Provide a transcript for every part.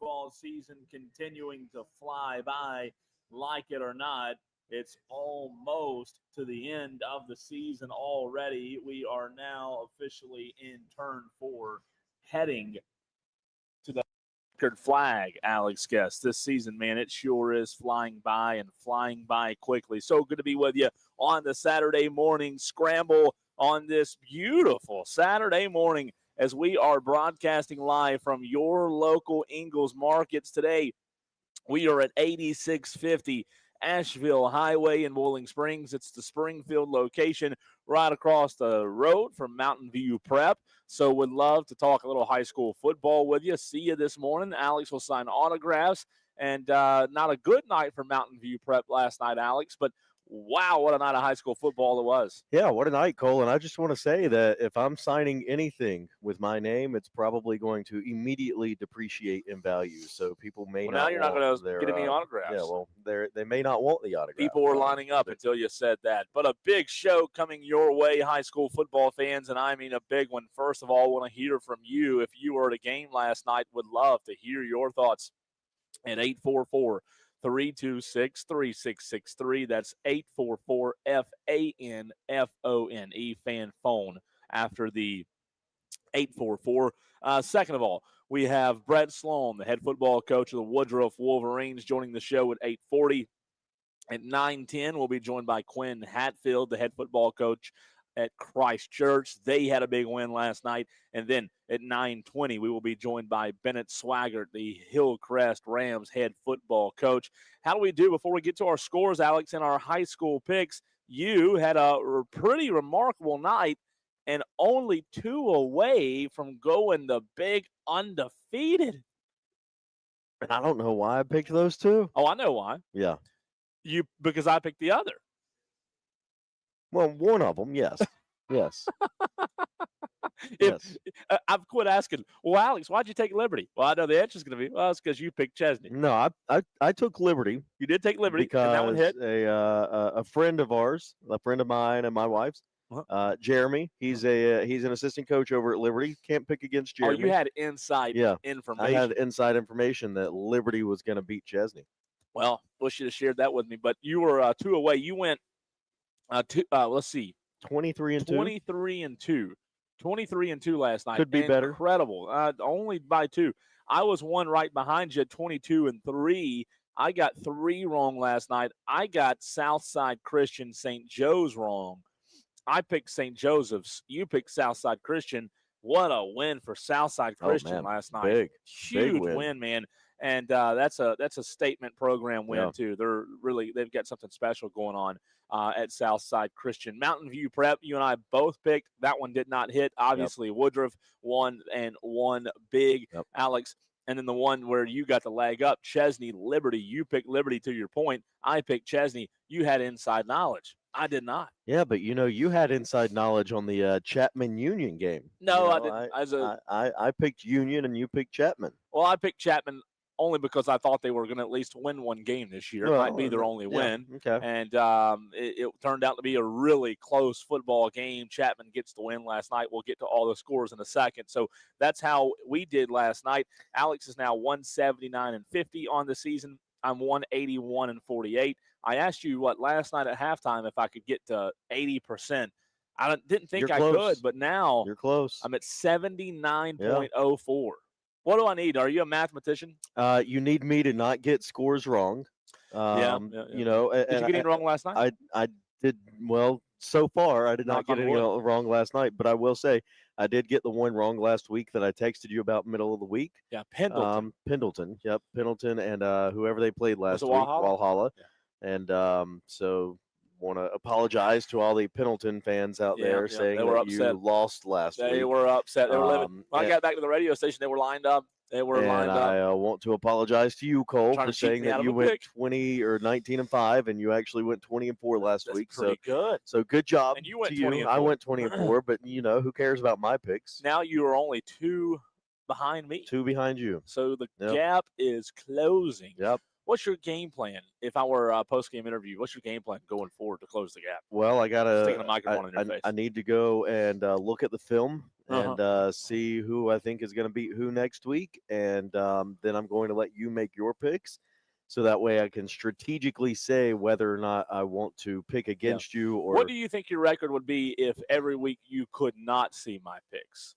football season continuing to fly by, like it or not. It's almost to the end of the season already. We are now officially in turn 4, heading to the checkered flag, Alex Guest. This season, man, it sure is flying by and flying by quickly. So good to be with you on the Saturday morning scramble on this beautiful Saturday morning as we are broadcasting live from your local Ingles markets today. We are at 8650 Asheville Highway in Bowling Springs. It's the Springfield location right across the road from Mountain View Prep. So would love to talk a little high school football with you. See you this morning. Alex will sign autographs. And not a good night for Mountain View Prep last night, Alex, but wow, what a night of high school football it was. Yeah, what a night, Cole. And I just want to say that if I'm signing anything with my name, it's probably going to immediately depreciate in value. So people may Well, not now you're not going to get any autographs. Yeah, well, they may not want the autograph. People were lining up until you said that. But a big show coming your way, high school football fans, and I mean a big one. First of all, I want to hear from you. If you were at a game last night, would love to hear your thoughts at 844-326-3663. That's 844-FANFONE, fan phone, after the 844. Second of all, we have Brett Sloan, the head football coach of the Woodruff Wolverines, joining the show at 840. At 9:10, we'll be joined by Quinn Hatfield, the head football coach at Christ Church. They had a big win last night. And then at 9:20, we will be joined by Bennett Swaggart, the Hillcrest Rams head football coach. How do we do before we get to our scores, Alex, in our high school picks? You had a pretty remarkable night and only 2 away from going the big undefeated. And I don't know why I picked those two. Oh, I know why. Yeah. Because I picked the other. Well, one of them, yes. Yes. Yes. I've quit asking, well, Alex, why'd you take Liberty? Well, I know the answer is going to be, well, it's because you picked Chesney. No, I took Liberty. You did take Liberty, because and that one hit? A friend of ours, a friend of mine and my wife's, Jeremy, he's an assistant coach over at Liberty. Can't pick against Jeremy. Oh, you had inside information. I had inside information that Liberty was going to beat Chesney. Well, wish you'd have shared that with me. But you were 2 away. You went, let's see. 23 and 2. 23 and 2. 23 and 2 last night. Could be better. Incredible. Only by 2. I was one right behind you at 22 and 3. I got 3 wrong last night. I got Southside Christian St. Joe's wrong. I picked St. Joseph's. You picked Southside Christian. What a win for Southside Christian last night. Huge win, man. And that's a statement program win too. They've got something special going on at Southside Christian. Mountain View Prep, you and I both picked. That one did not hit. Obviously, Woodruff won big, Alex. And then the one where you got the leg up, Chesney, Liberty. You picked Liberty to your point. I picked Chesney. You had inside knowledge. I did not. Yeah, but you had inside knowledge on the Chapman Union game. No, I didn't. I picked Union and you picked Chapman. Well, I picked Chapman only because I thought they were going to at least win one game this year. It might be their only win. Okay. And it turned out to be a really close football game. Chapman gets the win last night. We'll get to all the scores in a second. So that's how we did last night. Alex is now 179 and 50 on the season. I'm 181 and 48. I asked you last night at halftime if I could get to 80%. I didn't think I could, but now you're close. I'm at 79.04. What do I need? Are you a mathematician? You need me to not get scores wrong. You know, did you get any wrong last night? I did well so far. I did not get any wrong last night, but I will say I did get the one wrong last week that I texted you about middle of the week. Yeah, Pendleton. Pendleton. Yep, Pendleton and whoever they played last week, Walhalla. Yeah. And so want to apologize to all the Pendleton fans out there saying they were that upset. you lost last week. They were upset. They were living. When I got back to the radio station, they were lined up. I want to apologize to you, Cole, for saying that you went 20 or 19 and 5, and you actually went 20 and 4 last week. Pretty good. So good job. And you went to 20 you. and 4. I went 20 and 4, but who cares about my picks? Now you are only 2 behind me. 2 behind you. So the gap is closing. Yep. What's your game plan? If I were a post-game interview, what's your game plan going forward to close the gap? Well, Sticking a microphone in your face. I need to go and look at the film and see who I think is going to beat who next week. And then I'm going to let you make your picks. So that way I can strategically say whether or not I want to pick against you. Or what do you think your record would be if every week you could not see my picks?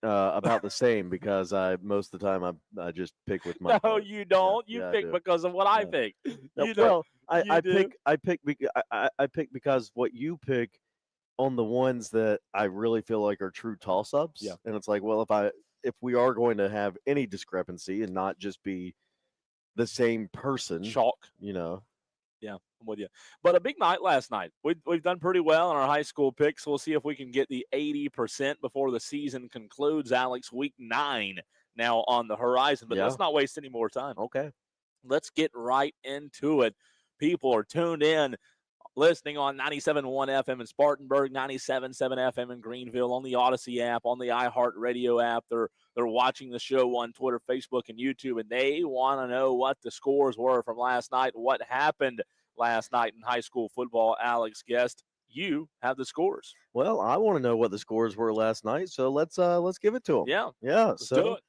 About the same, because most of the time I just pick with my No, heart. you don't. You pick because of what I pick. Well, I pick because what you pick on the ones that I really feel like are true toss-ups. Yeah. And it's like, well, if we are going to have any discrepancy and not just be the same person, chalk, Yeah, I'm with you. But a big night last night. We've done pretty well in our high school picks. We'll see if we can get the 80% before the season concludes. Alex, week 9 now on the horizon. But let's not waste any more time. Okay. Let's get right into it. People are tuned in, listening on 97.1 FM in Spartanburg, 97.7 FM in Greenville, on the Odyssey app, on the iHeartRadio app. They're watching the show on Twitter, Facebook, and YouTube, and they want to know what the scores were from last night, what happened last night in high school football. Alex Guest, you have the scores. Well, I want to know what the scores were last night, so let's give it to them. Yeah. Let's do it.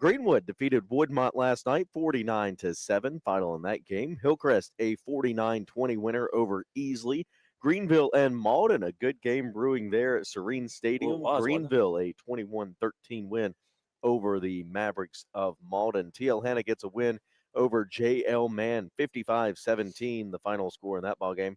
Greenwood defeated Woodmont last night 49-7. Final in that game. Hillcrest a 49-20 winner over Easley. Greenville and Malden, a good game brewing there at Serene Stadium. Greenville a 21-13 win over the Mavericks of Malden. TL Hanna gets a win over JL Mann 55-17, the final score in that ball game.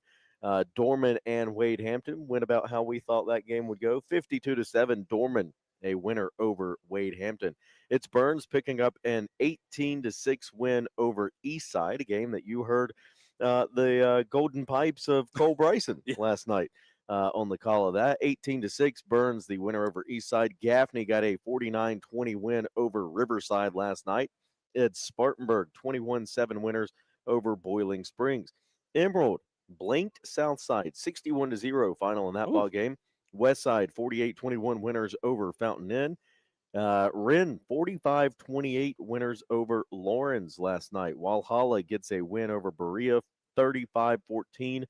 Dorman and Wade Hampton went about how we thought that game would go. 52-7, Dorman a winner over Wade Hampton. It's Burns picking up an 18-6 win over Eastside, a game that you heard the Golden Pipes of Cole Bryson last night on the call of that. 18-6, Burns the winner over Eastside. Gaffney got a 49-20 win over Riverside last night. It's Spartanburg 21-7 winners over Boiling Springs. Emerald blanked Southside 61-0 final in that ball game. Westside 48-21 winners over Fountain Inn. Wren 45-28 winners over Lawrence last night. Walhalla gets a win over Berea 35-14.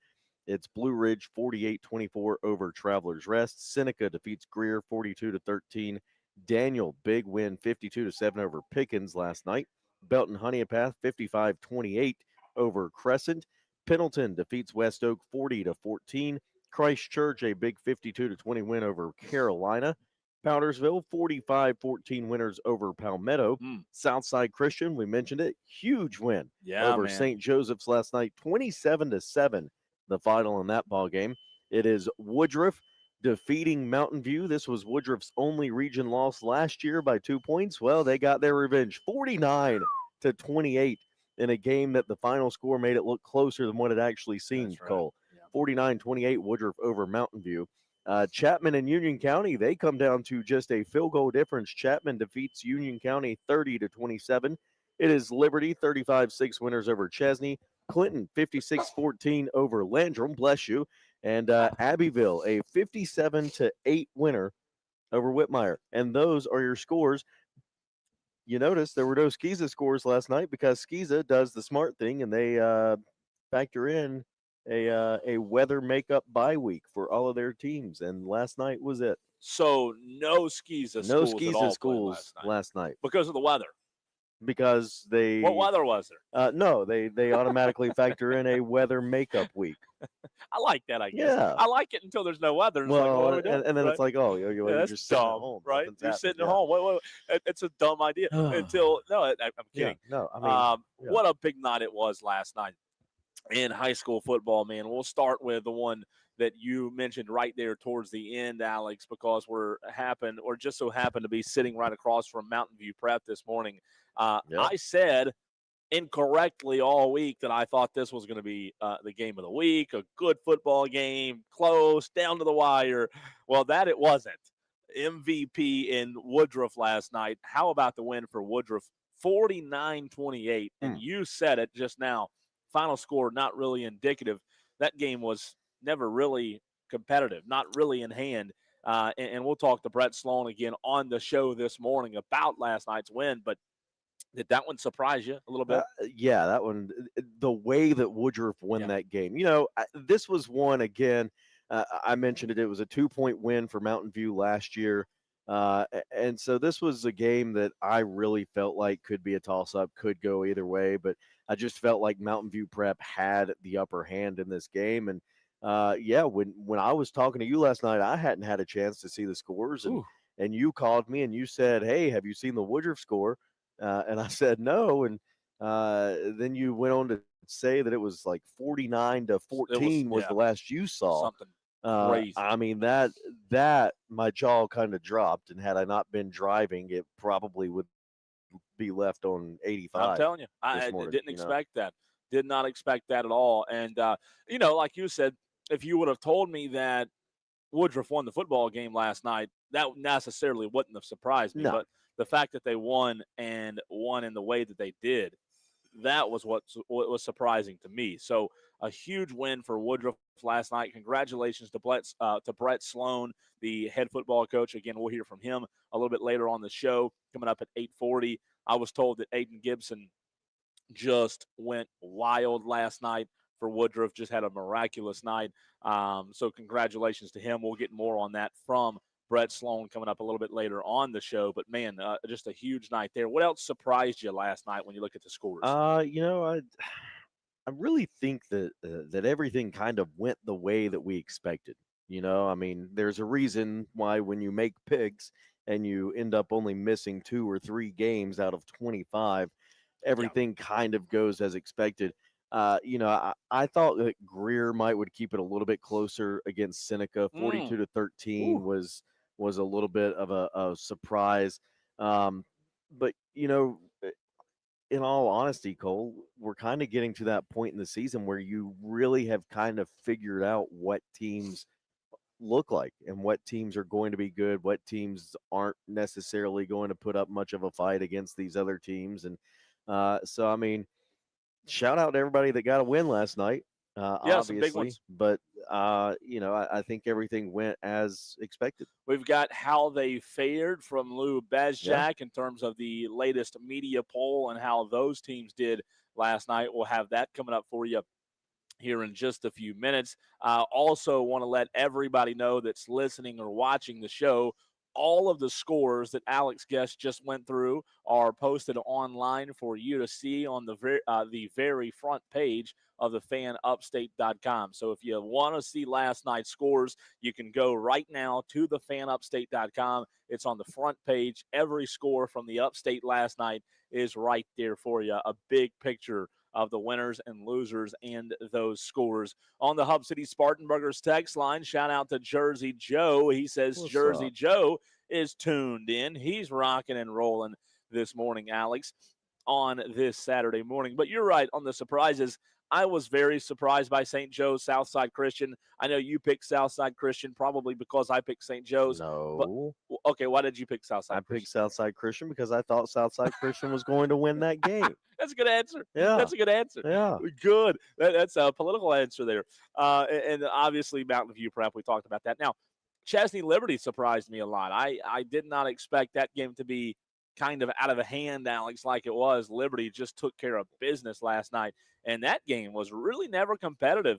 It's Blue Ridge 48-24 over Travelers Rest. Seneca defeats Greer 42-13. Daniel, big win 52-7 over Pickens last night. Belton Honeypath 55-28 over Crescent. Pendleton defeats West Oak 40-14. Christchurch a big 52-20 win over Carolina. Powdersville 45-14 winners over Palmetto. Southside Christian, we mentioned it, huge win over St. Joseph's last night, 27-7, the final in that ball game. It is Woodruff defeating Mountain View. This was Woodruff's only region loss last year by 2 points. Well, they got their revenge, 49-28 in a game that the final score made it look closer than what it actually seemed, Cole. 49-28 Woodruff over Mountain View. Chapman and Union County, they come down to just a field goal difference. Chapman defeats Union County 30-27. It is Liberty 35-6 winners over Chesney. Clinton 56-14 over Landrum, bless you. And Abbeville a 57-8 winner over Whitmire. And those are your scores. You notice there were no Skeeza scores last night because Skeeza does the smart thing and they factor in a weather makeup bye week for all of their teams, and last night was it. So no Skeeza schools last night because of the weather. Because they what weather was there? No, they automatically factor in a weather makeup week. I like that. I guess. Yeah. I like it until there's no weather. Well, and then it's like, oh, you're just sitting at home, right? You're sitting at home. Wait. It's a dumb idea. Until I'm kidding. Yeah, no, I mean, what a big night it was last night in high school football, man. We'll start with the one that you mentioned right there towards the end, Alex, because just so happened to be sitting right across from Mountain View Prep this morning. I said incorrectly all week that I thought this was going to be the game of the week, a good football game, close, down to the wire. Well, that it wasn't. MVP in Woodruff last night. How about the win for Woodruff? 49-28. And you said it just now. Final score not really indicative. That game was never really competitive, not really in hand. And we'll talk to Brett Sloan again on the show this morning about last night's win. But did that one surprise you a little bit? That one, the way that Woodruff won that game. This was one, again, I mentioned it. It was a 2-point win for Mountain View last year. And so this was a game that I really felt like could be a toss up, could go either way. But I just felt like Mountain View Prep had the upper hand in this game. And yeah, when I was talking to you last night, I hadn't had a chance to see the scores. Ooh. And you called me and you said, "Hey, have you seen the Woodruff score?" And I said no. And then you went on to say that it was like 49 to 14 was yeah, the last you saw. something crazy. I mean that my jaw kind of dropped, and had I not been driving, it probably would be left on 85. I'm telling you, this I morning, didn't you know? expect that. Did not expect that at all. And like you said, if you would have told me that Woodruff won the football game last night, that necessarily wouldn't have surprised me. No. But the fact that they won and won in the way that they did, that was what was surprising to me. So a huge win for Woodruff last night. Congratulations to Brett Sloan, the head football coach. Again, we'll hear from him a little bit later on the show, coming up at 8:40. I was told that Aiden Gibson just went wild last night for Woodruff, just had a miraculous night. So congratulations to him. We'll get more on that from Brett Sloan coming up a little bit later on the show. But, man, just a huge night there. What else surprised you last night when you look at the scores? I really think that everything kind of went the way that we expected. I mean, there's a reason why when you make picks and you end up only missing 2 or 3 games out of 25, everything kind of goes as expected. I thought that Greer would keep it a little bit closer against Seneca. 42 to 13 was a little bit of a surprise. But in all honesty, Cole, we're kind of getting to that point in the season where you really have kind of figured out what teams look like and what teams are going to be good, what teams aren't necessarily going to put up much of a fight against these other teams. And so, I mean, shout out to everybody that got a win last night. Some big ones. But I think everything went as expected. We've got how they fared from Lou Bezjak in terms of the latest media poll and how those teams did last night. We'll have that coming up for you here in just a few minutes. Also want to let everybody know that's listening or watching the show, all of the scores that Alex Guest just went through are posted online for you to see on the very front page of the fanupstate.com. So if you want to see last night's scores, you can go right now to the fanupstate.com. It's on the front page. Every score from the Upstate last night is right there for you. A big picture of the winners and losers and those scores. On the Hub City Spartanburgers text line, shout out to Jersey Joe. He says What's Jersey up? Joe is tuned in. He's rocking and rolling this morning, Alex, on this Saturday morning. But you're right on the surprises. I was very surprised by St. Joe's Southside Christian. I know you picked Southside Christian probably because I picked St. Joe's. No. But, okay, why did you pick Southside Christian? I picked Southside Christian because I thought Southside Christian was going to win that game. That's a good answer. Yeah. That's a good answer. Yeah. Good. That's a political answer there. And obviously Mountain View Prep, we talked about that. Now, Chesney Liberty surprised me a lot. I did not expect that game to be kind of out of hand, Alex, like it was. Liberty just took care of business last night. And that game was really never competitive.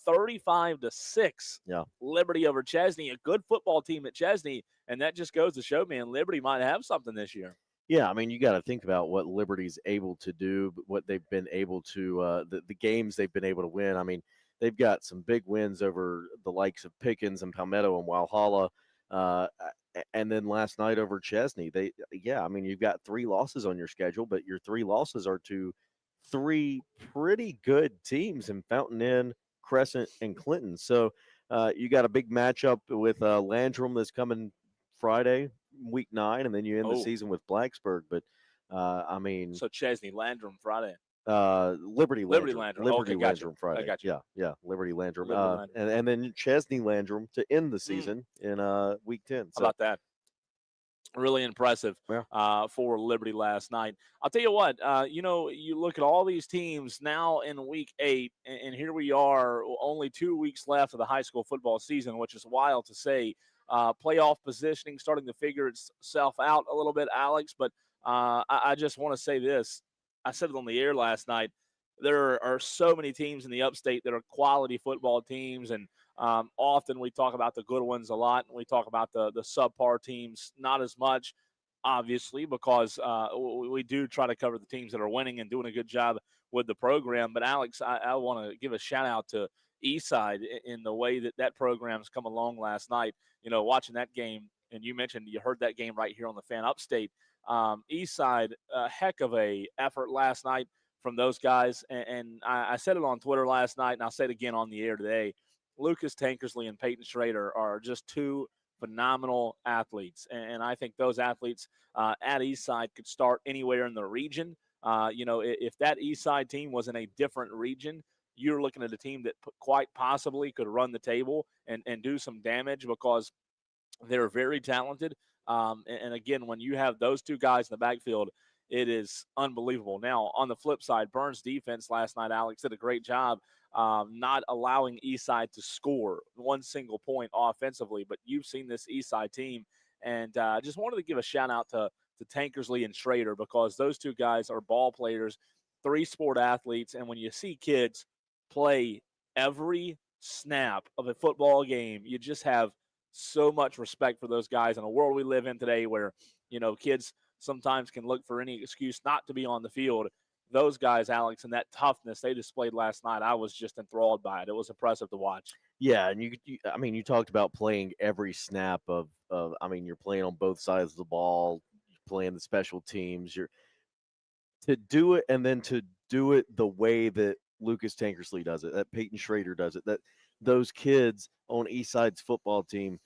35-6. Yeah. Liberty over Chesney, a good football team at Chesney. And that just goes to show, man, Liberty might have something this year. Yeah, I mean, you got to think about what Liberty's able to do, what they've been able to, the games they've been able to win. I mean, they've got some big wins over the likes of Pickens and Palmetto and Walhalla. And then last night over Chesney, I mean, you've got 3 losses on your schedule, but your 3 losses are to 3 pretty good teams in Fountain Inn, Crescent, and Clinton. So you got a big matchup with Landrum that's coming Friday, week 9, and then you end the season with Blacksburg. But I mean, so Chesney, Landrum Friday. Liberty Landrum. Okay, Landrum gotcha. Friday. I got you. Yeah, Liberty Landrum. Liberty Landrum. And then Chesney Landrum to end the season in week 10. How about that? Really impressive for Liberty last night. I'll tell you what, you look at all these teams now in week 8, and here we are, only 2 weeks left of the high school football season, which is wild to say. Playoff positioning starting to figure itself out a little bit, Alex, but I just want to say this. I said it on the air last night. there are so many teams in the upstate that are quality football teams, and often we talk about the good ones a lot, and we talk about the subpar teams not as much, obviously, because we do try to cover the teams that are winning and doing a good job with the program. But Alex, I want to give a shout out to Eastside in the way that that program's come along last night. You know, watching that game, and you mentioned you heard that game right here on the Fan Upstate. Eastside, a heck of a effort last night from those guys, and I said it on Twitter last night, and I'll say it again on the air today. Lucas Tankersley and Peyton Schrader are just two phenomenal athletes, and I think those athletes at Eastside could start anywhere in the region. You know, if that Eastside team was in a different region, you're looking at a team that quite possibly could run the table and do some damage because they're very talented. And again, when you have those two guys in the backfield, it is unbelievable. Now, on the flip side, Burns' defense last night, Alex, did a great job not allowing Eastside to score one single point offensively. But you've seen this Eastside team, and just wanted to give a shout out to Tankersley and Schrader because those two guys are ball players, three-sport athletes, and when you see kids play every snap of a football game, you just have so much respect for those guys in a world we live in today where, you know, kids sometimes can look for any excuse not to be on the field. Those guys, Alex, and that toughness they displayed last night, I was just enthralled by it. It was impressive to watch. Yeah, and I mean, you talked about playing every snap of. I mean, you're playing on both sides of the ball, you're playing the special teams. You're to do it, and then to do it the way that Lucas Tankersley does it, that Peyton Schrader does it, that those kids on Eastside's football team,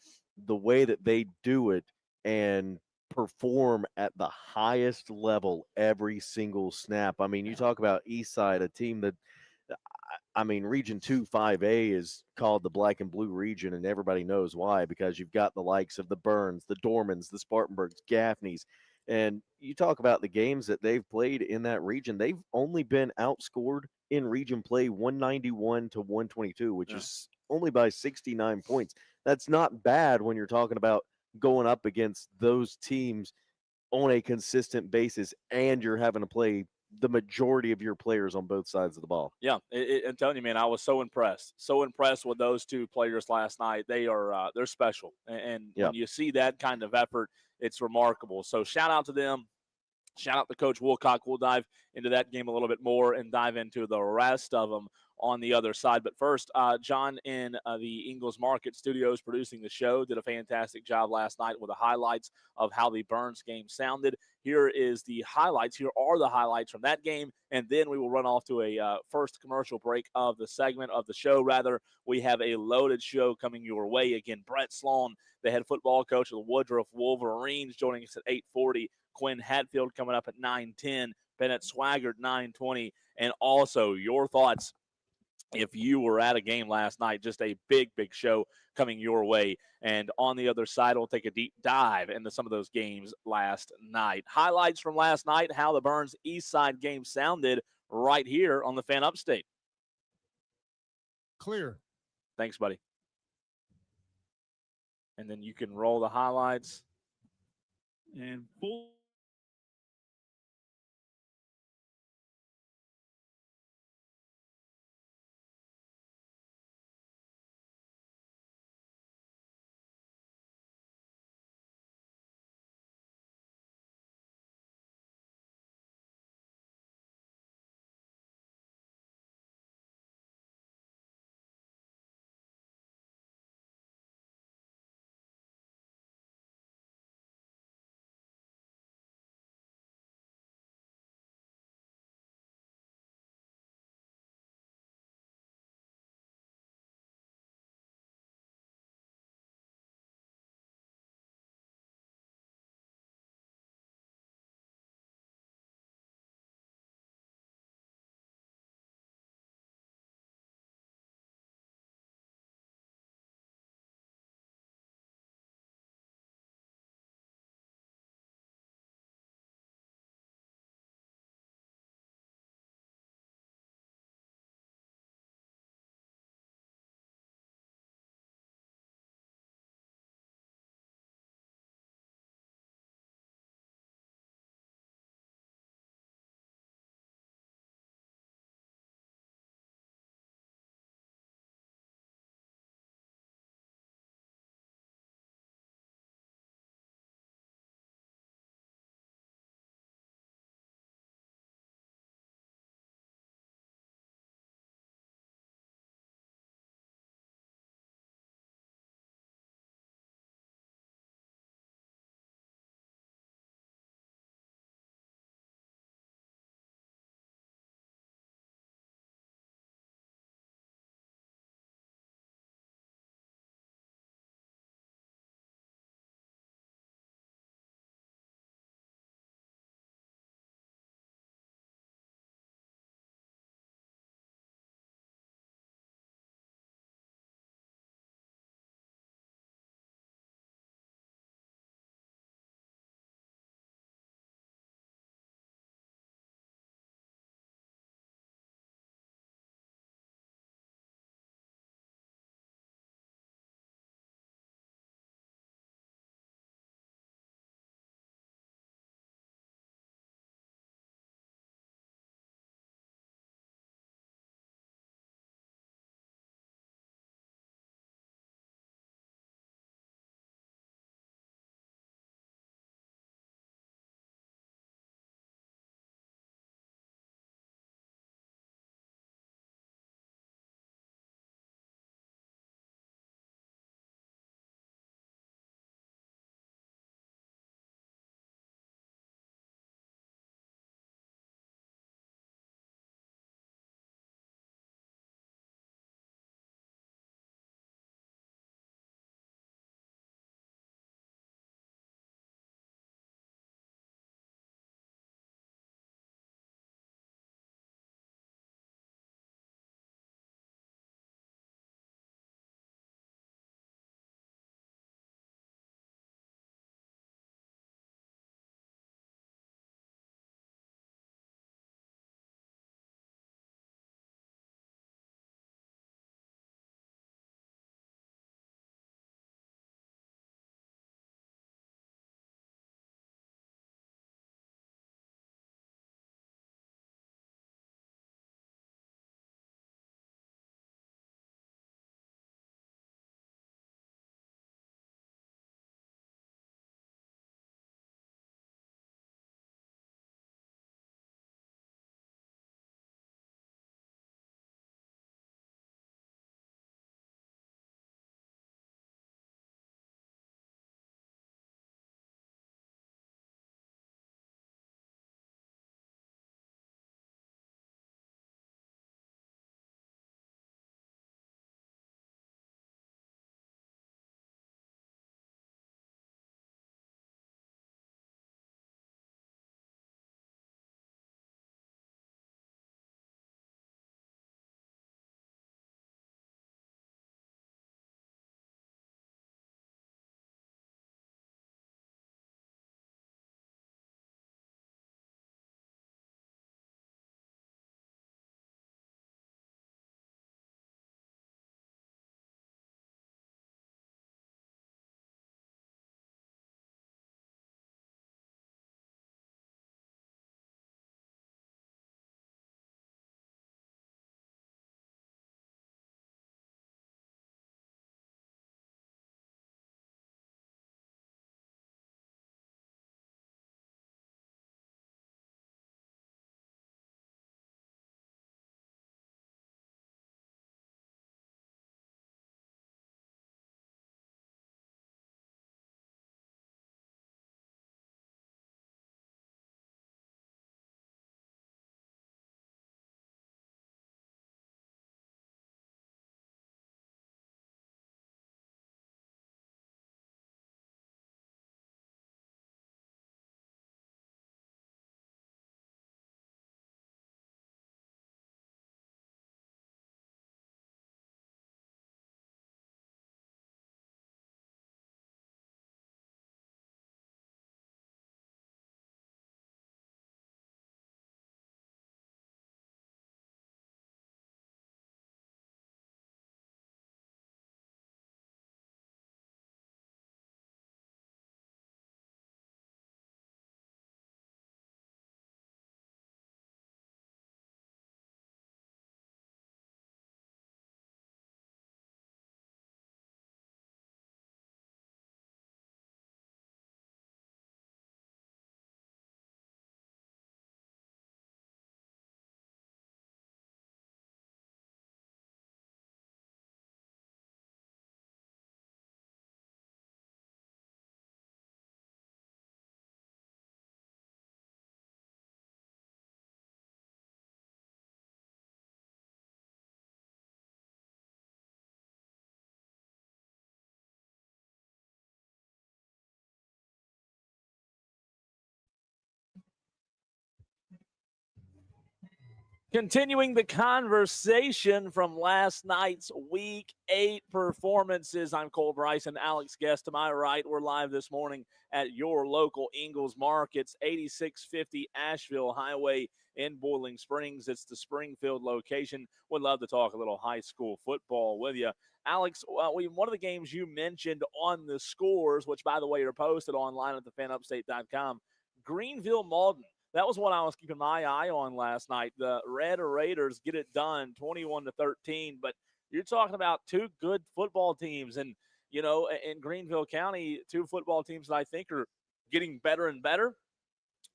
the way that they do it and perform at the highest level every single snap. I mean, you talk about Eastside, a team that I mean, Region 2 5A is called the Black and Blue region, and everybody knows why because you've got the likes of the Burns, the Dormans, the Spartanburgs, Gaffneys. And you talk about the games that they've played in that region, they've only been outscored in region play 191 to 122, which is only by 69 points. That's not bad when you're talking about going up against those teams on a consistent basis and you're having to play the majority of your players on both sides of the ball. Yeah, I'm telling you, man, I was so impressed with those two players last night. They are they're special, and Yep. when you see that kind of effort, it's remarkable. So shout out to them. Shout out to Coach Woolcock. We'll dive into that game a little bit more and dive into the rest of them on the other side. But first, John in the Ingles Market Studios producing the show did a fantastic job last night with the highlights of how the Burns game sounded. Here is the highlights. Here are the highlights from that game, and then we will run off to a first commercial break of the segment of the show. Rather, we have a loaded show coming your way. Again, Brett Sloan, the head football coach of the Woodruff Wolverines, joining us at 8:40. Quinn Hatfield coming up at 9:10. Bennett Swaggart 9:20. And also your thoughts if you were at a game last night. Just a big show coming your way. And on the other side, we'll take a deep dive into some of those games last night. Highlights from last night, how the Burns Eastside game sounded right here on the Fan Upstate. Clear. Thanks, buddy. And then you can roll the highlights. And full Continuing the conversation from last night's Week 8 performances, I'm Cole Bryson, Alex Guest to my right. We're live this morning at your local Ingles Markets, 8650 Asheville Highway in Boiling Springs. It's the Springfield location. Would love to talk a little high school football with you. Alex, one of the games you mentioned on the scores, which, by the way, are posted online at thefanupstate.com, Greenville-Malden. That was what I was keeping my eye on last night. The Red Raiders get it done 21-13, but you're talking about two good football teams. And, you know, in Greenville County, two football teams that I think are getting better and better.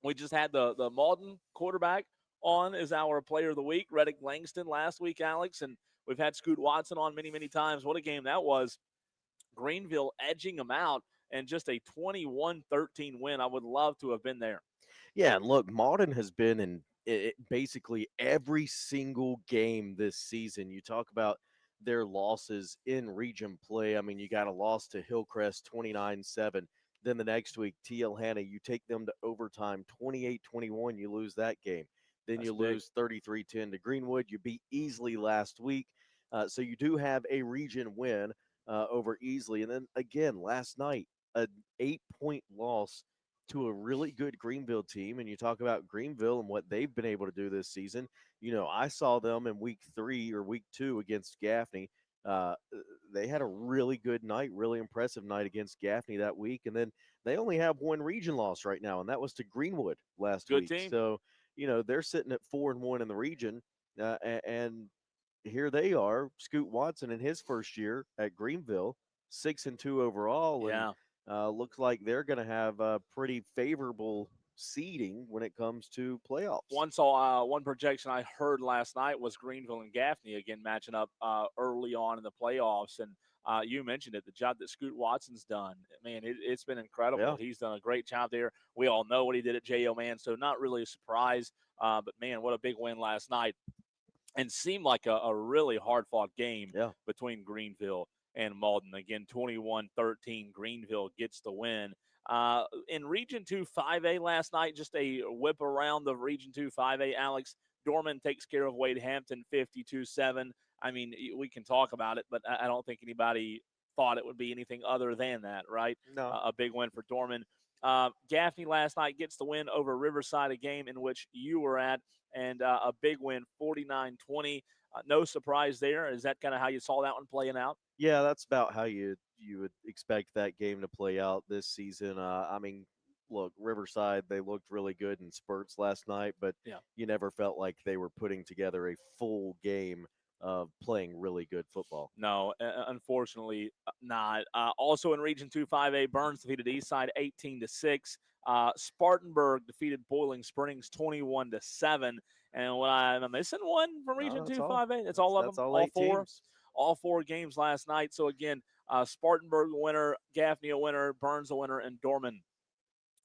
We just had the Malden quarterback on as our player of the week, Reddick Langston, last week, Alex. And we've had Scoot Watson on many, many times. What a game that was. Greenville edging them out and just a 21-13 win. I would love to have been there. Yeah, and look, Malden has been in basically every single game this season. You talk about their losses in region play. I mean, you got a loss to Hillcrest 29-7. Then the next week, TL Hanna, you take them to overtime 28-21. You lose that game. Then That's you big. lose 33-10 to Greenwood. You beat Easley last week. So you do have a region win over Easley. And then again, last night, an 8-point loss to a really good Greenville team. And you talk about Greenville and what they've been able to do this season. You know, I saw them in week 3 or week 2 against Gaffney. They had a really good night, really impressive night against Gaffney that week. And then they only have one region loss right now, and that was to Greenwood last Good week. team. So, you know, they're sitting at 4-1 in the region. And here they are, Scoot Watson in his first year at Greenville, 6-2 overall. Yeah. And looks like they're going to have a pretty favorable seeding when it comes to playoffs. One projection I heard last night was Greenville and Gaffney again matching up early on in the playoffs. And you mentioned it, the job that Scoot Watson's done. Man, it's been incredible. Yeah. He's done a great job there. We all know what he did at J.O. Man, so not really a surprise. But, man, what a big win last night. And seemed like a really hard-fought game between Greenville and Malden. Again, 21-13, Greenville gets the win. In Region 2 5A last night, just a whip around the Region 2 5A, Alex. Dorman takes care of Wade Hampton 52-7. I mean, we can talk about it, but I don't think anybody thought it would be anything other than that, right? No. A big win for Dorman. Gaffney last night gets the win over Riverside, a game in which you were at, and a big win, 49-20. No surprise there. Is that kind of how you saw that one playing out? Yeah, that's about how you would expect that game to play out this season. I mean, look, Riverside, they looked really good in spurts last night, but you never felt like they were putting together a full game of playing really good football. No, unfortunately not. Also in Region 2 5A, Burns defeated Eastside 18-6. Spartanburg defeated Boiling Springs 21-7. And when I'm missing one from Region 2 5A, that's all of them. That's all 8 four. teams. All 4 games last night. So again, Spartanburg a winner, Gaffney a winner, Burns a winner, and Dorman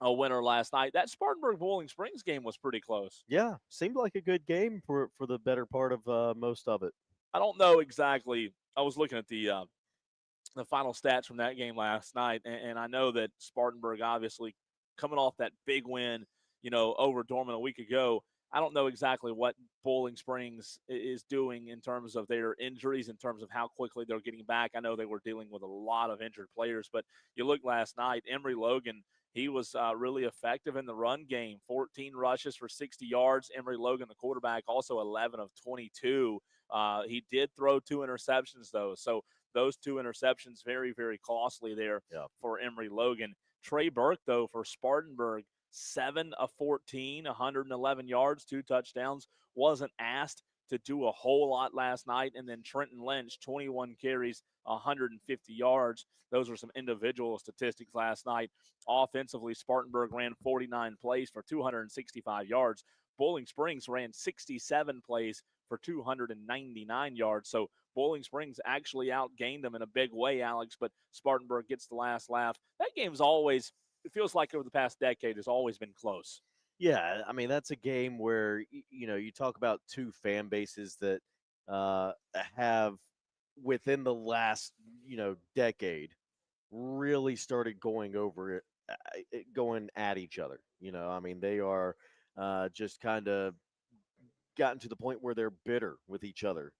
a winner last night. That Spartanburg Boiling Springs game was pretty close. Yeah, seemed like a good game for the better part of most of it. I don't know exactly. I was looking at the final stats from that game last night, and I know that Spartanburg obviously coming off that big win, over Dorman a week ago. I don't know exactly what Boiling Springs is doing in terms of their injuries, in terms of how quickly they're getting back. I know they were dealing with a lot of injured players, but you look last night, Emory Logan, he was really effective in the run game, 14 rushes for 60 yards. Emory Logan, the quarterback, also 11 of 22. He did throw 2 interceptions, though, so those 2 interceptions very, very costly there for Emory Logan. Trey Burke, though, for Spartanburg, 7 of 14, 111 yards, 2 touchdowns. Wasn't asked to do a whole lot last night. And then Trenton Lynch, 21 carries, 150 yards. Those were some individual statistics last night. Offensively, Spartanburg ran 49 plays for 265 yards. Boiling Springs ran 67 plays for 299 yards. So Boiling Springs actually outgained them in a big way, Alex, but Spartanburg gets the last laugh. That game's always, it feels like over the past decade, has always been close. Yeah, I mean, that's a game where, you talk about 2 fan bases that have, within the last, decade, really started going over it, going at each other. I mean, they are just kind of gotten to the point where they're bitter with each other.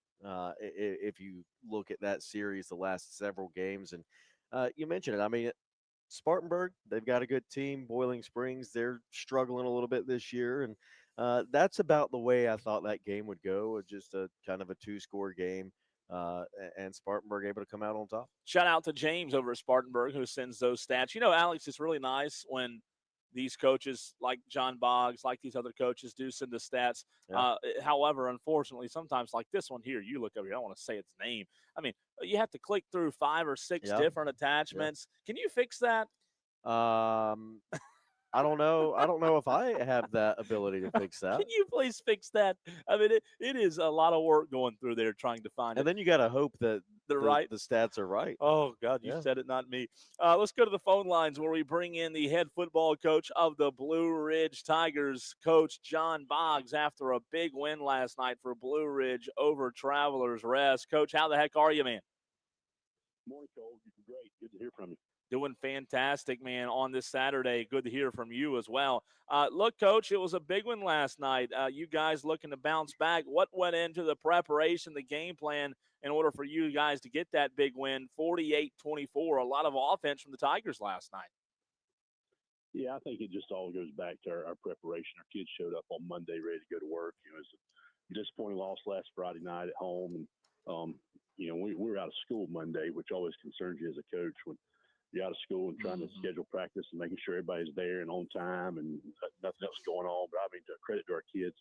If you look at that series, the last several games, and you mentioned it. I mean, Spartanburg, they've got a good team. Boiling Springs, they're struggling a little bit this year, and that's about the way I thought that game would go. Just a kind of a 2-score game, and Spartanburg able to come out on top. Shout out to James over at Spartanburg who sends those stats. You know, Alex, it's really nice when these coaches like John Boggs, like these other coaches, do send the stats. Yeah. However, unfortunately, sometimes like this one here, you look over here, I don't want to say its name. I mean, you have to click through 5 or 6 Yeah. different attachments. Can you fix that? I don't know. I don't know if I have that ability to fix that. Can you please fix that? I mean, it is a lot of work going through there trying to find it. And then you got to hope that They're right. The stats are right. Oh, God, you said it, not me. Let's go to the phone lines where we bring in the head football coach of the Blue Ridge Tigers, Coach John Boggs, after a big win last night for Blue Ridge over Travelers Rest. Coach, how the heck are you, man? Morning, Cole. Great. Good to hear from you. Doing fantastic, man, on this Saturday. Good to hear from you as well. Look, Coach, it was a big one last night. You guys looking to bounce back. What went into the preparation, the game plan, in order for you guys to get that big win, 48-24, a lot of offense from the Tigers last night? Yeah, I think it just all goes back to our preparation. Our kids showed up on Monday ready to go to work. You know, it was a disappointing loss last Friday night at home. And, you know, we were out of school Monday, which always concerns you as a coach when you're out of school and trying to schedule practice and making sure everybody's there and on time and nothing else going on. But I mean, to credit to our kids,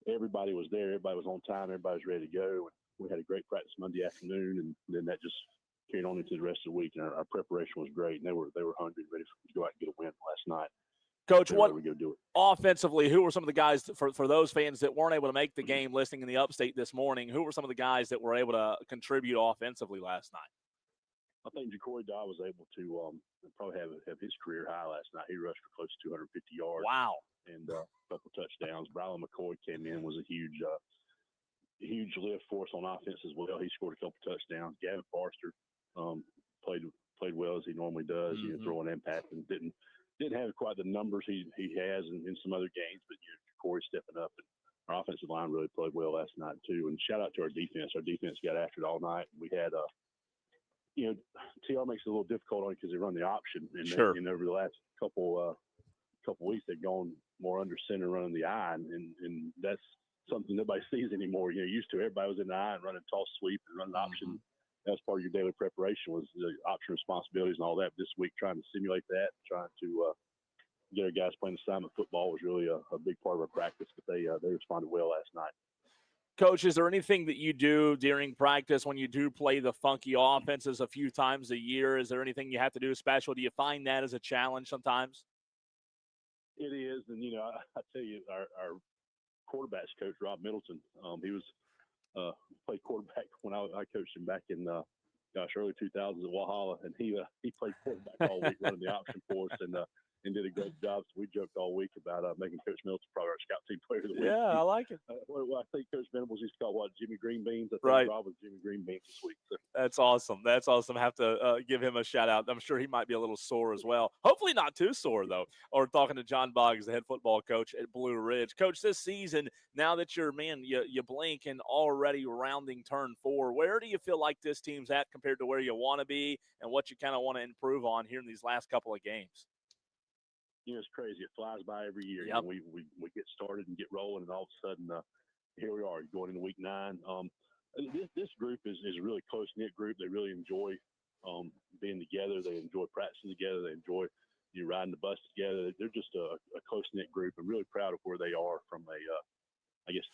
everybody was there. Everybody was on time. Everybody was ready to go. And we had a great practice Monday afternoon, and then that just carried on into the rest of the week. And our preparation was great, and they were hungry, ready to go out and get a win last night. Coach, what we go do it. Offensively, who were some of the guys for those fans that weren't able to make the game listening in the upstate this morning? Who were some of the guys that were able to contribute offensively last night? I think Ja'Cory Dodd was able to probably have his career high last night. He rushed for close to 250 yards. Wow. And a couple touchdowns. Brylan McCoy came in, was a huge lift for us on offense as well. He scored a couple touchdowns. Gavin Forrester played well as he normally does, you know, throwing and passing. Didn't have quite the numbers he has in some other games, but you know, Corey stepping up. And our offensive line really played well last night too. And shout out to our defense. Our defense got after it all night. We had you know, TR makes it a little difficult on it because they run the option. And, sure. And over the last couple weeks, they've gone more under center running the eye, and that's something nobody sees anymore. You know, used to everybody was in the eye and running toss sweep and running option. That was part of your daily preparation, was the option responsibilities and all that. This week, trying to simulate that, trying to get our guys playing assignment football was really a big part of our practice. But they responded well last night. Coach, is there anything that you do during practice when you do play the funky offenses a few times a year? Is there anything you have to do special? Do you find that as a challenge sometimes? It is. And, you know, I tell you, our quarterbacks coach, Rob Middleton, he was played quarterback when I coached him back in, early 2000s at Walhalla. And he played quarterback all week running the option for us and did a great job. So we joked all week about making Coach Middleton probably our scout team player of the week. Yeah, I like it. Well, I think Coach Venables used to call Jimmy Green Beans. I think right. Rob was Jimmy Green Beans this week. So. That's awesome. That's awesome. Have to give him a shout out. I'm sure he might be a little sore as well. Hopefully not too sore though. Or talking to John Boggs, the head football coach at Blue Ridge. Coach, this season, now that you're you blink and already rounding turn 4, where do you feel like this team's at compared to where you want to be and what you kind of want to improve on here in these last couple of games? You know, it's crazy. It flies by every year. Yep. You know, we get started and get rolling, and all of a sudden, here we are going into week 9. This group is a really close-knit group. They really enjoy being together. They enjoy practicing together. They enjoy riding the bus together. They're just a close-knit group. I'm really proud of where they are from a,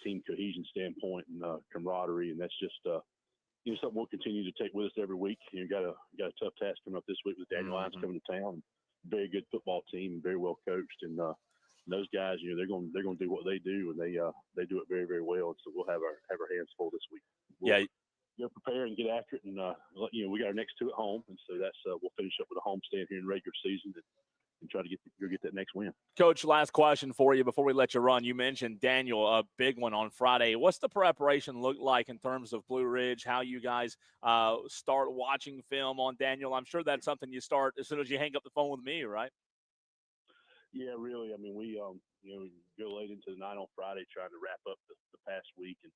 team cohesion standpoint and camaraderie. And that's just, something we'll continue to take with us every week. You got a tough task coming up this week with Daniel Lyons coming to town. Very good football team, very well coached, and those guys, they're going to do what they do, and they do it very, very well. And so we'll have our hands full this week. We'll prepare and get after it, and we got our next 2 at home, and so that's we'll finish up with a homestand here in regular season and try to get that next win. Coach, last question for you before we let you run. You mentioned Daniel, a big one on Friday. What's the preparation look like in terms of Blue Ridge, how you guys start watching film on Daniel? I'm sure that's something you start as soon as you hang up the phone with me, right? Yeah, really. I mean, we we go late into the night on Friday trying to wrap up the past week, and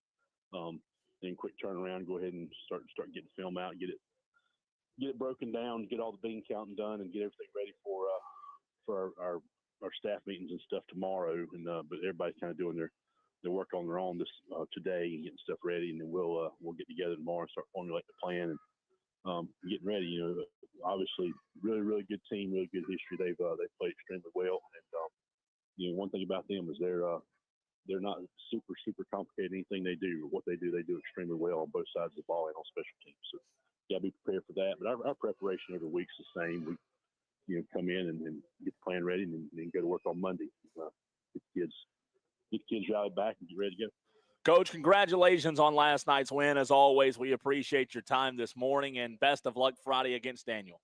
then quick turnaround, go ahead and start getting film out, get it broken down, get all the bean counting done, and get everything ready for our staff meetings and stuff tomorrow. And but everybody's kind of doing their work on their own this today and getting stuff ready, and then we'll get together tomorrow and start formulating the plan and getting ready. Obviously, really good team, really good history. They've played extremely well, and one thing about them is they're not super complicated. Anything they do, what they do extremely well on both sides of the ball and on special teams. So you got to be prepared for that. But our preparation every week's the same. We come in and get the plan ready, and then go to work on Monday. Get the kids rallied back and get ready to go. Coach, congratulations on last night's win. As always, we appreciate your time this morning, and best of luck Friday against Daniel.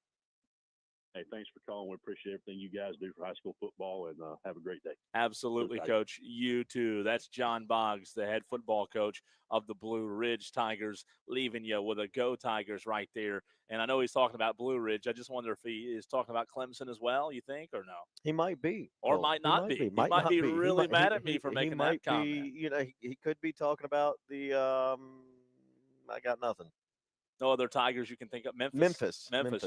Hey, thanks for calling. We appreciate everything you guys do for high school football, and have a great day. Absolutely, Coach. You too. That's John Boggs, the head football coach of the Blue Ridge Tigers, leaving you with a Go Tigers right there. And I know he's talking about Blue Ridge. I just wonder if he is talking about Clemson as well, you think, or no? He might be. Or might not be. He might be really mad at me for making that comment. He could be talking about the I got nothing. No other Tigers you can think of? Memphis, yeah. Memphis.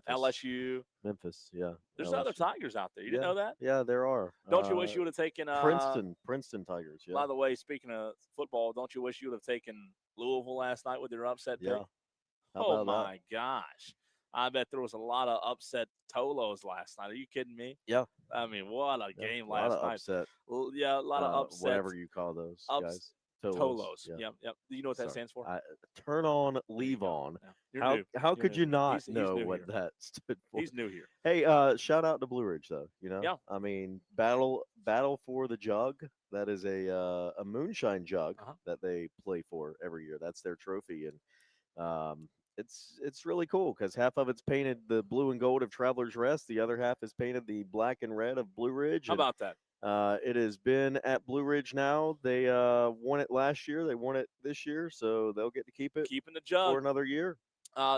LSU. Memphis, yeah. There's LSU. other Tigers out there. You didn't know that? Yeah, there are. Don't you wish you would have taken Princeton Tigers, yeah. By the way, speaking of football, don't you wish you would have taken Louisville last night with your upset pick? Yeah. Oh, my gosh. I bet there was a lot of upset Tolos last night. Are you kidding me? Yeah. I mean, what a game a lot last of night. Upset. Yeah, a lot of upset. Whatever you call those guys. Tolos. Yeah. Yep. Do you know what that stands for? Turn on, leave on. Yeah. How could you not he's know what here. that stood for? He's new here. Hey, shout out to Blue Ridge though. Yeah. I mean, battle for the jug. That is a moonshine jug that they play for every year. That's their trophy, and it's really cool because half of it's painted the blue and gold of Travelers Rest. The other half is painted the black and red of Blue Ridge. How about that? It has been at Blue Ridge now. They won it last year. They won it this year, so they'll get to keep it. Keeping the jug for another year.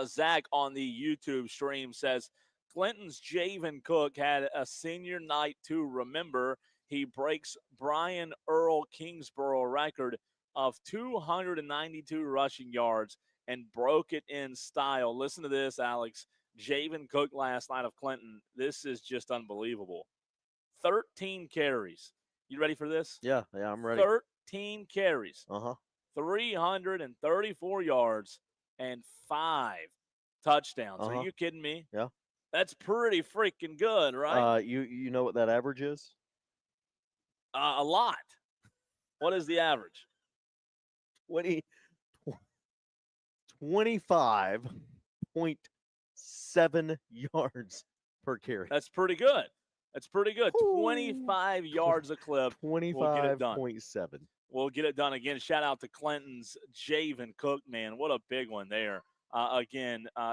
Zach on the YouTube stream says Clinton's Javen Cook had a senior night to remember. He breaks Brian Earl Kingsborough record of 292 rushing yards and broke it in style. Listen to this, Alex. Javen Cook last night of Clinton. This is just unbelievable. 13 carries. You ready for this? Yeah, I'm ready. 13 carries. 334 yards and 5 touchdowns. Are you kidding me? Yeah. That's pretty freaking good, right? You know what that average is? A lot. What is the average? 25.7 yards per carry. That's pretty good. 25 yards a clip. 25.7. We'll get it done again. Shout out to Clinton's Javen Cook, man. What a big one there.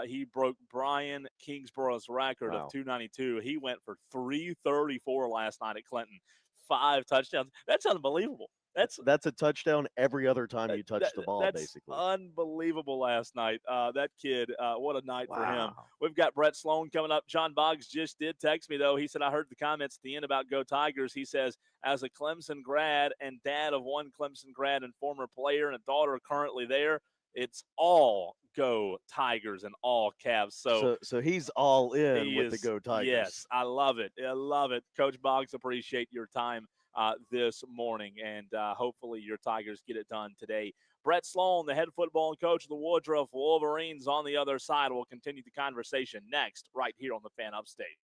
He broke Brian Kingsborough's record of 292. He went for 334 last night at Clinton. 5 touchdowns. That's unbelievable. That's a touchdown every other time you touch the ball, basically. Unbelievable last night. That kid, what a night for him. We've got Brett Sloan coming up. John Boggs just did text me, though. He said, I heard the comments at the end about Go Tigers. He says, as a Clemson grad and dad of one Clemson grad and former player and a daughter currently there, it's all Go Tigers in all caps. So he's all in with the Go Tigers. Yes, I love it. Coach Boggs, appreciate your time this morning, and hopefully your Tigers get it done today. Brett Sloan, the head football coach of the Woodruff Wolverines, on the other side. We'll continue the conversation next right here on the Fan Upstate.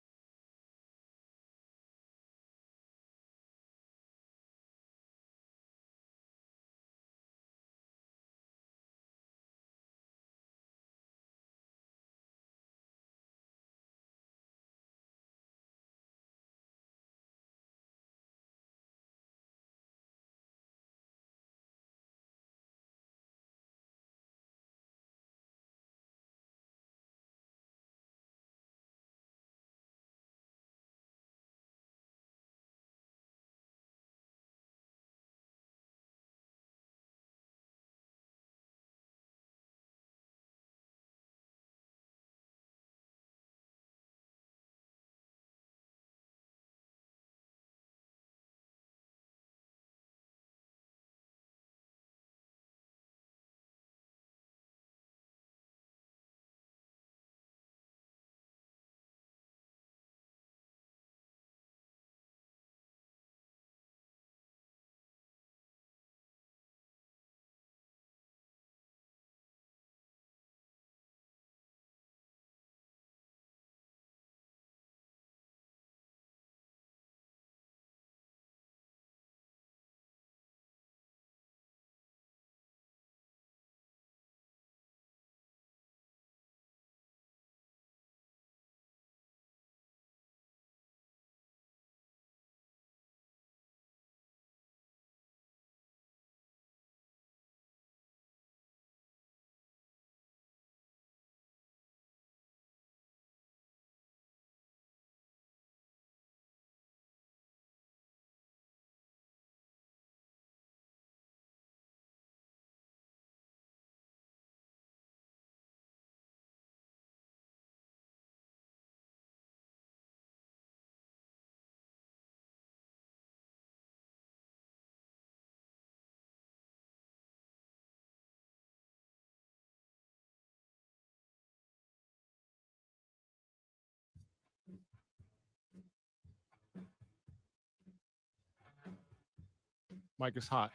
Mike is hot.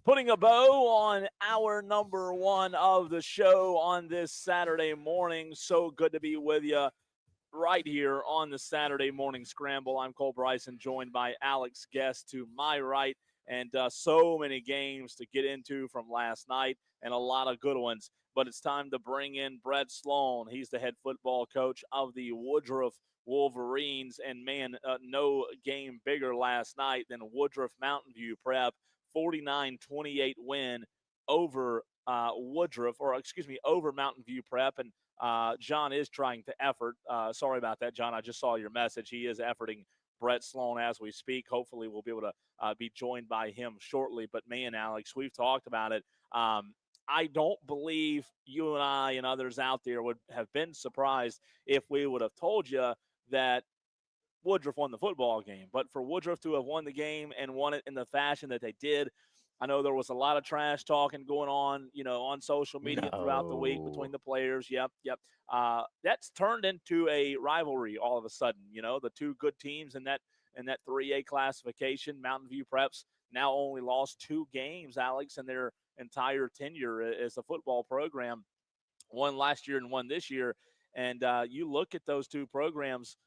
Putting a bow on our number one of the show on this Saturday morning. So good to be with you right here on the Saturday Morning Scramble. I'm Cole Bryson, joined by Alex Guest to my right, and so many games to get into from last night and a lot of good ones. But it's time to bring in Brett Sloan. He's the head football coach of the Woodruff Wolverines, and man, no game bigger last night than Woodruff Mountain View Prep. 49-28 win over Woodruff, or excuse me, over Mountain View Prep. And John is trying to effort. Sorry about that, John. I just saw your message. He is efforting Brett Sloan as we speak. Hopefully we'll be able to be joined by him shortly. But man, Alex, we've talked about it. I don't believe you and I and others out there would have been surprised if we would have told you that Woodruff won the football game. But for Woodruff to have won the game and won it in the fashion that they did, I know there was a lot of trash talking going on, on social media throughout the week between the players. Yep. That's turned into a rivalry all of a sudden. The two good teams in that 3A classification. Mountain View Preps now only lost 2 games, Alex, in their entire tenure as a football program. One last year and one this year. And you look at those two programs,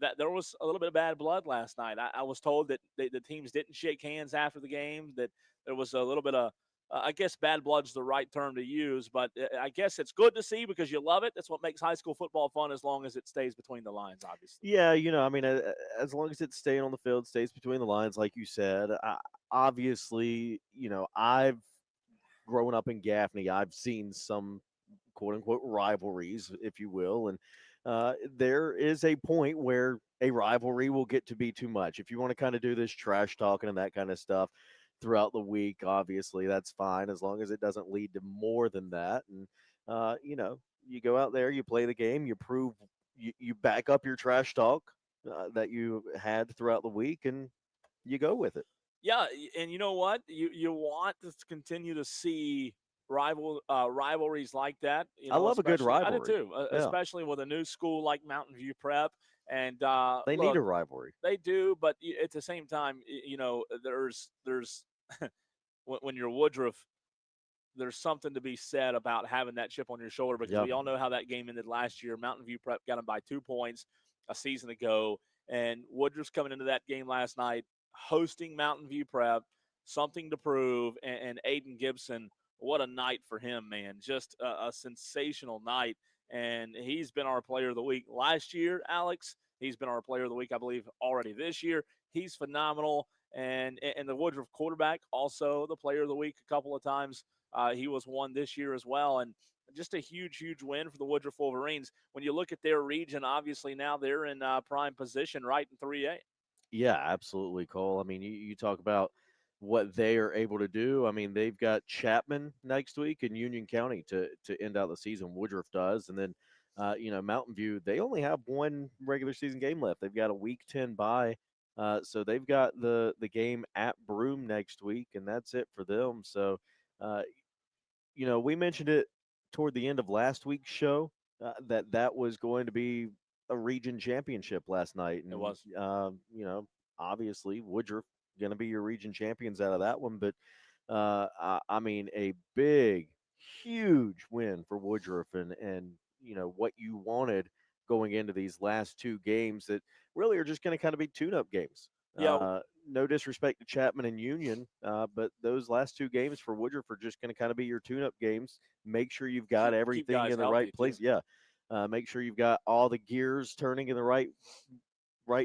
that there was a little bit of bad blood last night. I was told that the teams didn't shake hands after the game, that there was a little bit of, I guess bad blood's the right term to use, but I guess it's good to see because you love it. That's what makes high school football fun, as long as it stays between the lines, obviously. Yeah, I mean, as long as it's staying on the field, stays between the lines, like you said. Obviously, I've grown up in Gaffney. I've seen some quote unquote rivalries, if you will, and there is a point where a rivalry will get to be too much. If you want to kind of do this trash talking and that kind of stuff throughout the week, obviously that's fine, as long as it doesn't lead to more than that. And you go out there, you play the game, you prove, you back up your trash talk that you had throughout the week, and you go with it. Yeah, and you know what? You want to continue to see rivalries like that. I love a good rivalry. I do too, Yeah. especially with a new school like Mountain View Prep. And They need a rivalry. They do, but at the same time, there's when you're Woodruff, there's something to be said about having that chip on your shoulder, because we all know how that game ended last year. Mountain View Prep got them by 2 points a season ago, and Woodruff's coming into that game last night, hosting Mountain View Prep, something to prove. And Aiden Gibson, what a night for him, man. Just a sensational night. And he's been our player of the week last year, Alex. He's been our player of the week, I believe, already this year. He's phenomenal. And the Woodruff quarterback, also the player of the week a couple of times. He was one this year as well. And just a huge, huge win for the Woodruff Wolverines. When you look at their region, obviously now they're in prime position right in 3A. Yeah, absolutely, Cole. I mean, you talk about what they are able to do. I mean, they've got Chapman next week in Union County to end out the season. Woodruff does, and then Mountain View, they only have one regular season game left. They've got a week 10 bye, so they've got the game at Broome next week, and that's it for them. So, we mentioned it toward the end of last week's show that was going to be a region championship last night. And, it was. Obviously Woodruff going to be your region champions out of that one. But, I mean, a big, huge win for Woodruff and what you wanted going into these last 2 games that really are just going to kind of be tune-up games. Yeah. No disrespect to Chapman and Union, but those last 2 games for Woodruff are just going to kind of be your tune-up games. Make sure you've got everything in the right place. Too. Yeah. Make sure you've got all the gears turning in the right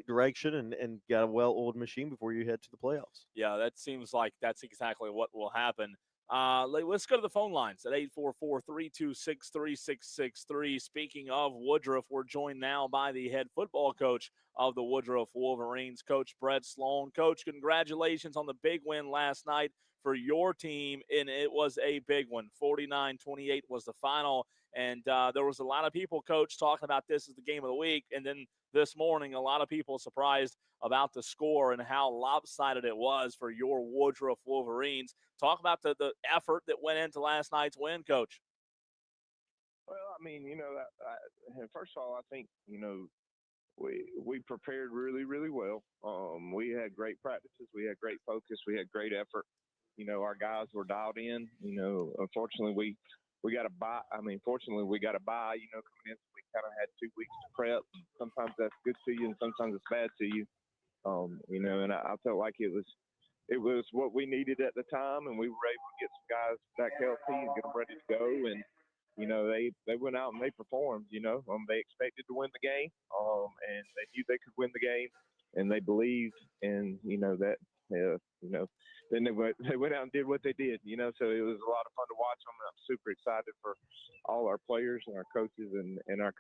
direction and got a well-oiled machine before you head to the playoffs. Yeah, that seems like that's exactly what will happen. Let's go to the phone lines at 844-326-3663. Speaking of Woodruff, we're joined now by the head football coach of the Woodruff Wolverines, Coach Brett Sloan. Coach, congratulations on the big win last night for your team, and it was a big one. 49-28 was the final, and there was a lot of people, Coach, talking about this as the game of the week, and then this morning a lot of people surprised about the score and how lopsided it was for your Woodruff Wolverines. Talk about the effort that went into last night's win, Coach. Well, I mean, first of all, I think, we prepared really, really well. We had great practices. We had great focus. We had great effort. Our guys were dialed in. Unfortunately, we got a bye. Fortunately, we got a bye. Coming in, so we kind of had 2 weeks to prep. Sometimes that's good to you, and sometimes it's bad to you. And I felt like it was what we needed at the time, and we were able to get some guys back healthy and get them ready to go. And they went out and they performed. They expected to win the game, and they knew they could win the game, and they believed, and that. Then they went out and did what they did. So it was a lot of fun to watch them. And I'm super excited for all our players and our coaches and our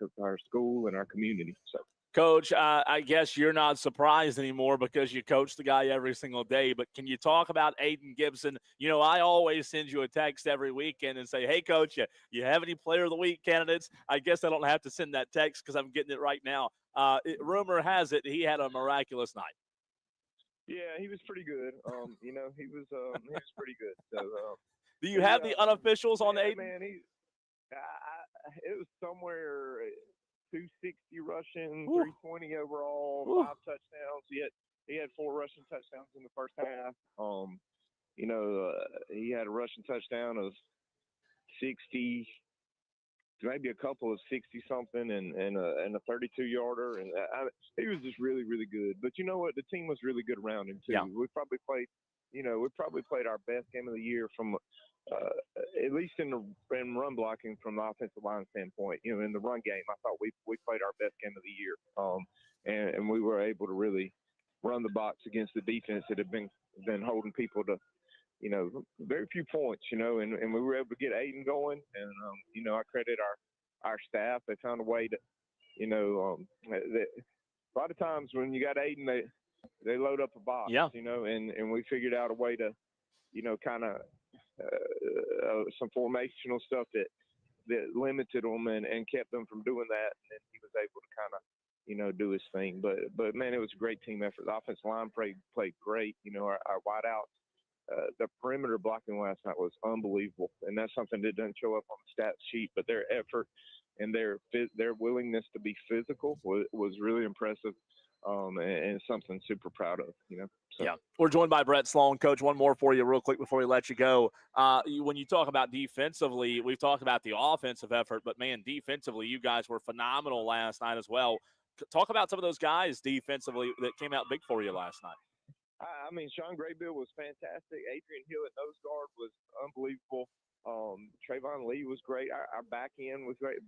school and our community. So. Coach, I guess you're not surprised anymore because you coach the guy every single day, but can you talk about Aiden Gibson? I always send you a text every weekend and say, hey, Coach, you have any Player of the Week candidates? I guess I don't have to send that text because I'm getting it right now. Rumor has it he had a miraculous night. Yeah, he was pretty good. He was pretty good. So, do you have the unofficials on Aiden? Man, it was somewhere 260 rushing, 320 overall, 5 touchdowns. He had 4 rushing touchdowns in the first half. He had a rushing touchdown of 60, maybe a couple of 60-something, and a 32-yarder. And he was just really, really good. But you know what? The team was really good around him too. Yeah. We probably played our best game of the year from. At least in run blocking from the offensive line standpoint, in the run game, I thought we played our best game of the year, and we were able to really run the box against the defense that had been holding people to, very few points, and we were able to get Aiden going, and I credit our staff. They found a way to, a lot of times when you got Aiden, they load up a box, and we figured out a way to, kind of. Some formational stuff that limited them and kept them from doing that, and then he was able to kind of do his thing. But man, it was a great team effort. The offensive line played great. Our wideout, the perimeter blocking last night was unbelievable, and that's something that doesn't show up on the stats sheet. But their effort and their willingness to be physical was really impressive. And something super proud of, So. Yeah, we're joined by Brett Sloan. Coach, one more for you real quick before we let you go. When you talk about defensively, we've talked about the offensive effort, but, man, defensively, you guys were phenomenal last night as well. Talk about some of those guys defensively that came out big for you last night. Sean Graybill was fantastic. Adrian Hill at nose guard was unbelievable. Trayvon Lee was great. Our back end was great.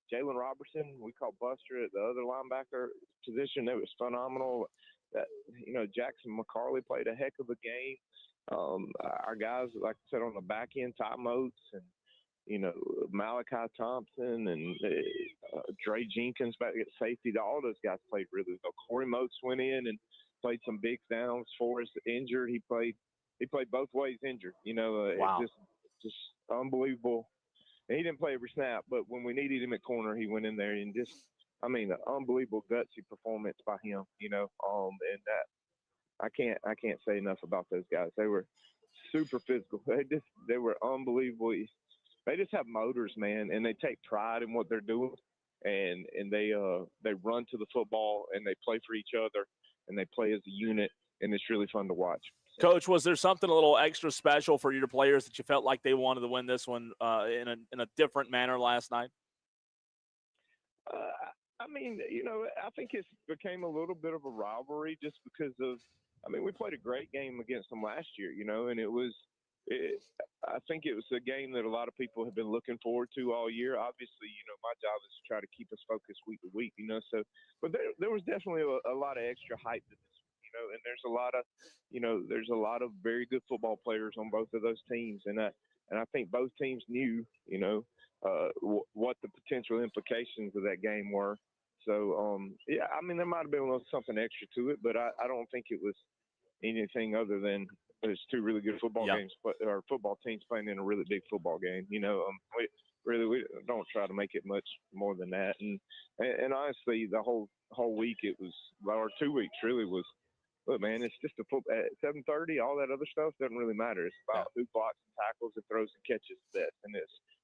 Jalen Robertson, we call Buster at the other linebacker position. It was phenomenal. Jackson McCarley played a heck of a game. Our guys, like I said, on the back end, Ty Moats and, Malachi Thompson and Dre Jenkins back at safety. All those guys played really well. Corey Moats went in and played some big downs for us. Injured, he played both ways injured. Wow. Just unbelievable. And he didn't play every snap, but when we needed him at corner, he went in there and just, an unbelievable gutsy performance by him, and that I can't say enough about those guys. They were super physical. They were unbelievable. They just have motors, man, and they take pride in what they're doing, and they run to the football and they play for each other and they play as a unit, and it's really fun to watch. Coach, was there something a little extra special for your players that you felt like they wanted to win this one in a different manner last night? I think it became a little bit of a rivalry just because of, we played a great game against them last year, and I think it was a game that a lot of people have been looking forward to all year. Obviously, my job is to try to keep us focused week to week, so, but there was definitely a lot of extra hype to this, and there's a lot of very good football players on both of those teams. And I think both teams knew, what the potential implications of that game were. So, there might have been a little something extra to it, but I don't think it was anything other than there's two really good football games, or football teams playing in a really big football game. We don't try to make it much more than that. And honestly, the whole week or 2 weeks really was, look, man, it's just at 7:30. All that other stuff doesn't really matter. It's about who blocks and tackles and throws and catches best, and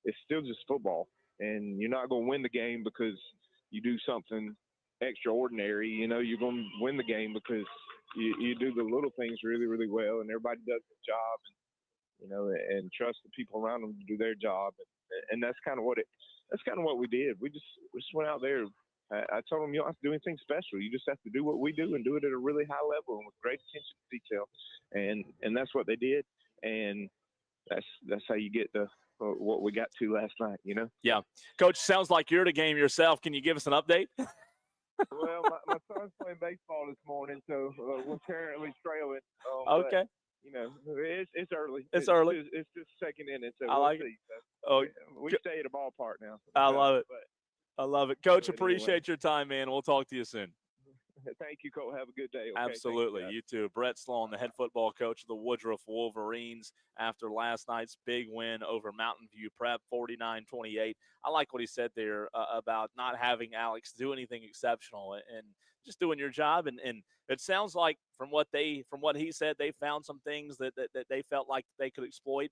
it's still just football. And you're not going to win the game because you do something extraordinary. You know, you're going to win the game because you do the little things really, really well, and everybody does their job, and, you know, and trust the people around them to do their job, and that's kind of what we did. We just went out there. I told them you don't have to do anything special. You just have to do what we do and do it at a really high level and with great attention to detail, and that's what they did, and that's how you get the what we got to last night. You know. Yeah, Coach. Sounds like you're at a game yourself. Can you give us an update? Well, my son's playing baseball this morning, so we're currently trailing. Okay. But, you know, it's early. It's early. It's just second inning, so I we'll like see. So Oh, we stay at a ballpark now. I love it. But I love it, Coach. But anyway. Appreciate your time, man. We'll talk to you soon. thank you, Cole. Have a good day. Okay? Absolutely. Thank You too. Brett Sloan, the head football coach of the Woodruff Wolverines, after last night's big win over Mountain View Prep, 49-28. I like what he said there about not having Alex do anything exceptional and just doing your job. And it sounds like from what he said, they found some things that they felt like they could exploit,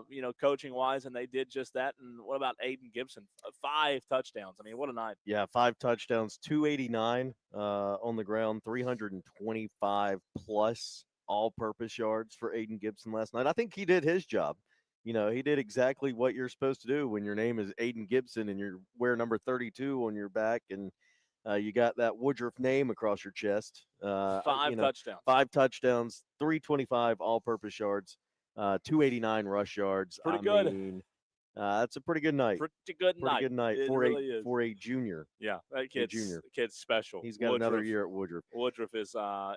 you know, coaching wise, and they did just that. And what about Aiden Gibson? 5 touchdowns. I mean, what a night. Yeah, 5 touchdowns, 289 on the ground, 325 plus all-purpose yards for Aiden Gibson last night. I think he did his job. You know, he did exactly what you're supposed to do when your name is Aiden Gibson and you wear number 32 on your back and you got that Woodruff name across your chest. 5 touchdowns. 5 touchdowns, 325 all-purpose yards, 289 rush yards. Pretty good. I mean, that's a pretty good night. Pretty good night. It for really is. a junior. Yeah, that junior. kid's special. He's got another year at Woodruff. Woodruff is they're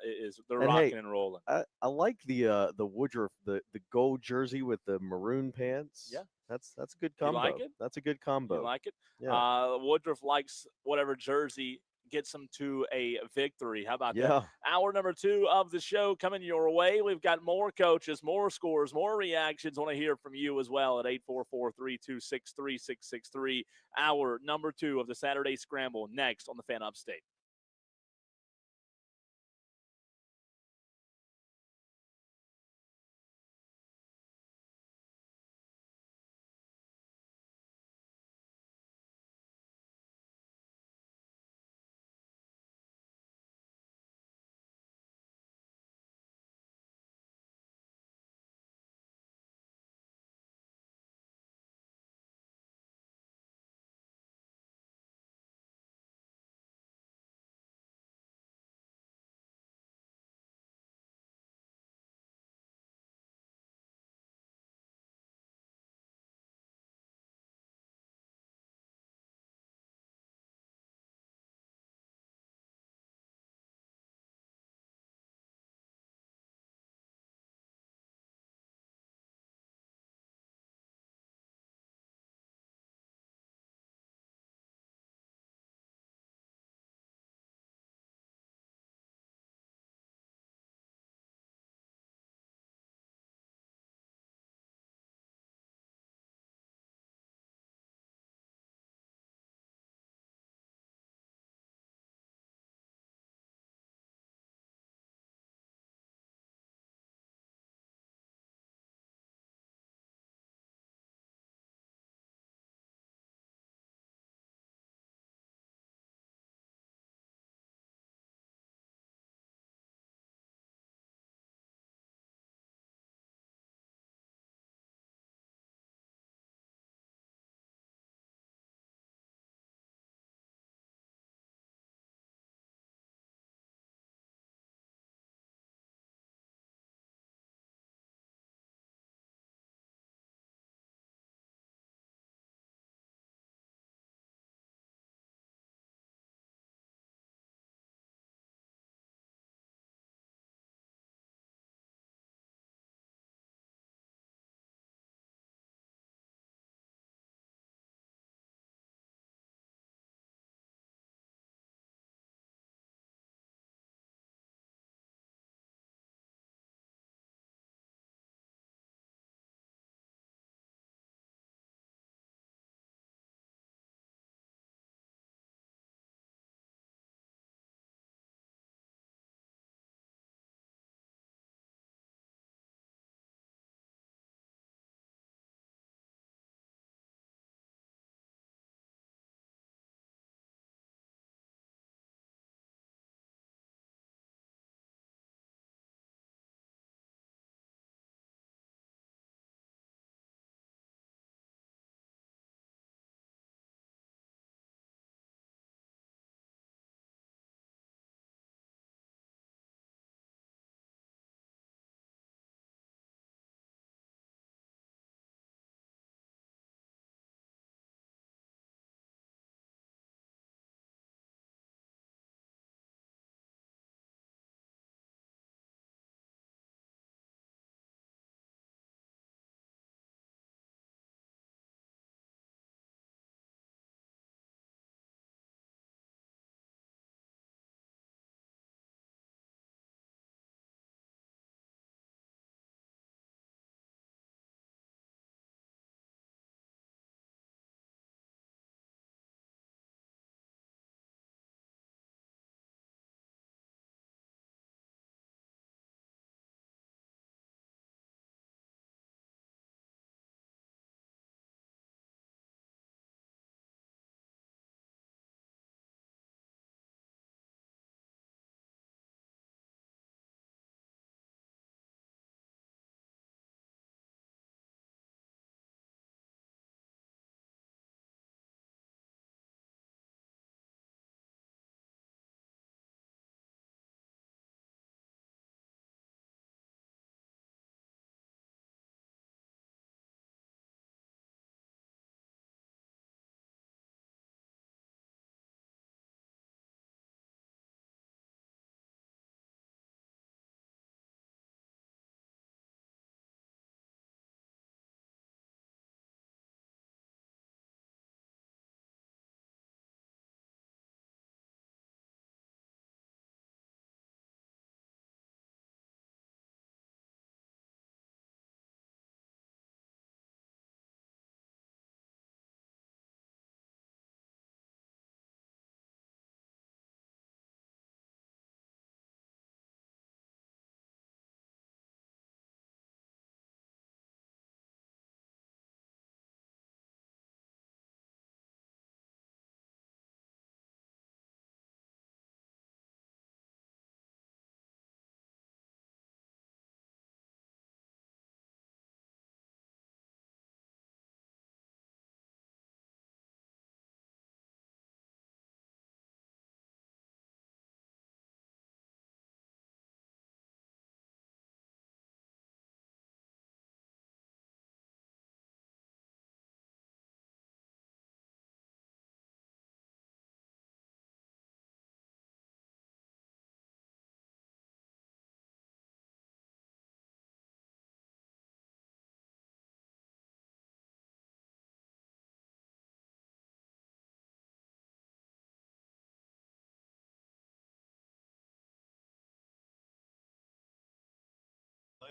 And rocking hey, and rolling. I like the Woodruff the gold jersey with the maroon pants. Yeah. That's a good combo. like it? That's a good combo. You like it? Yeah. Woodruff likes whatever jersey gets them to a victory. How about Yeah. that? Hour number 2 of the show coming your way. We've got more coaches, more scores, more reactions. Want to hear from you as well at 844-326-3663. Hour number 2 of the Saturday Scramble next on the Fan Upstate.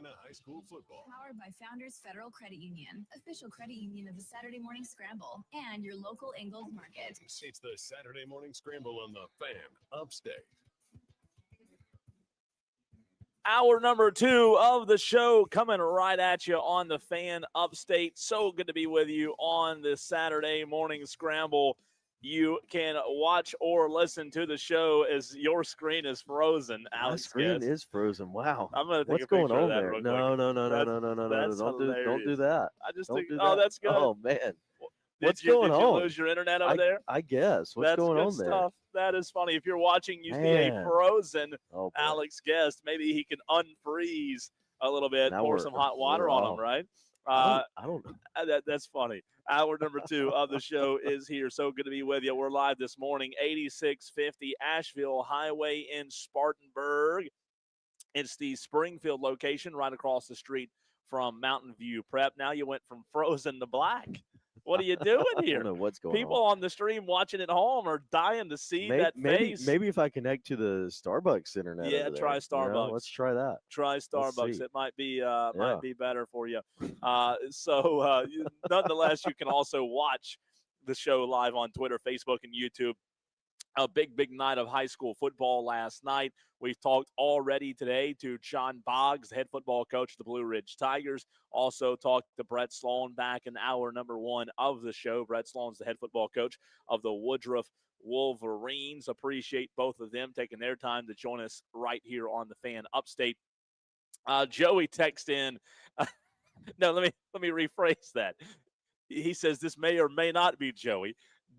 Carolina High School Football. Powered by Founders Federal Credit Union, official credit union of the Saturday Morning Scramble, and your local Ingalls Market. It's the Saturday Morning Scramble on the Fan Upstate. Hour number 2 of the show coming right at you on the Fan Upstate. So good to be with you on this Saturday Morning Scramble. You can watch or listen to the show as your screen is frozen. My Alex screen Guest. is frozen. Wow. I'm gonna take What's a picture going on of that there? real No, quick. no, no, no, That's- no, no, no, no. that's Don't do hilarious. that. I just Don't think, do oh, that. that's good. Oh man. What's Did going you on? lose your internet over there? I guess. What's That's going good on there? stuff. That is funny. If you're watching, you see a Man. frozen Oh, boy. Alex Guest. Maybe he can unfreeze a little bit, Now pour we're- some hot water we're on off. him, right? I don't know. That's funny. Hour number 2 of the show is here. So good to be with you. We're live this morning, 8650 Asheville Highway in Spartanburg. It's the Springfield location right across the street from Mountain View Prep. Now you went from frozen to black. What are you doing I here? don't know what's going People on. on the stream watching at home are dying to see that face. Maybe if I connect to the Starbucks internet. Yeah, over try there, you know, Starbucks. let's try that. Try Starbucks. see. It might be Yeah. better for you. Nonetheless, you can also watch the show live on Twitter, Facebook, and YouTube. A big night of high school football last night. We've talked already today to John Boggs, the head football coach of the Blue Ridge Tigers. Also talked to Brett Sloan back in hour number 1 of the show. Brett Sloan's the head football coach of the Woodruff Wolverines. Appreciate both of them taking their time to join us right here on the Fan Upstate. Joey texted in. No, let me rephrase that. He says this may or may not be Joey.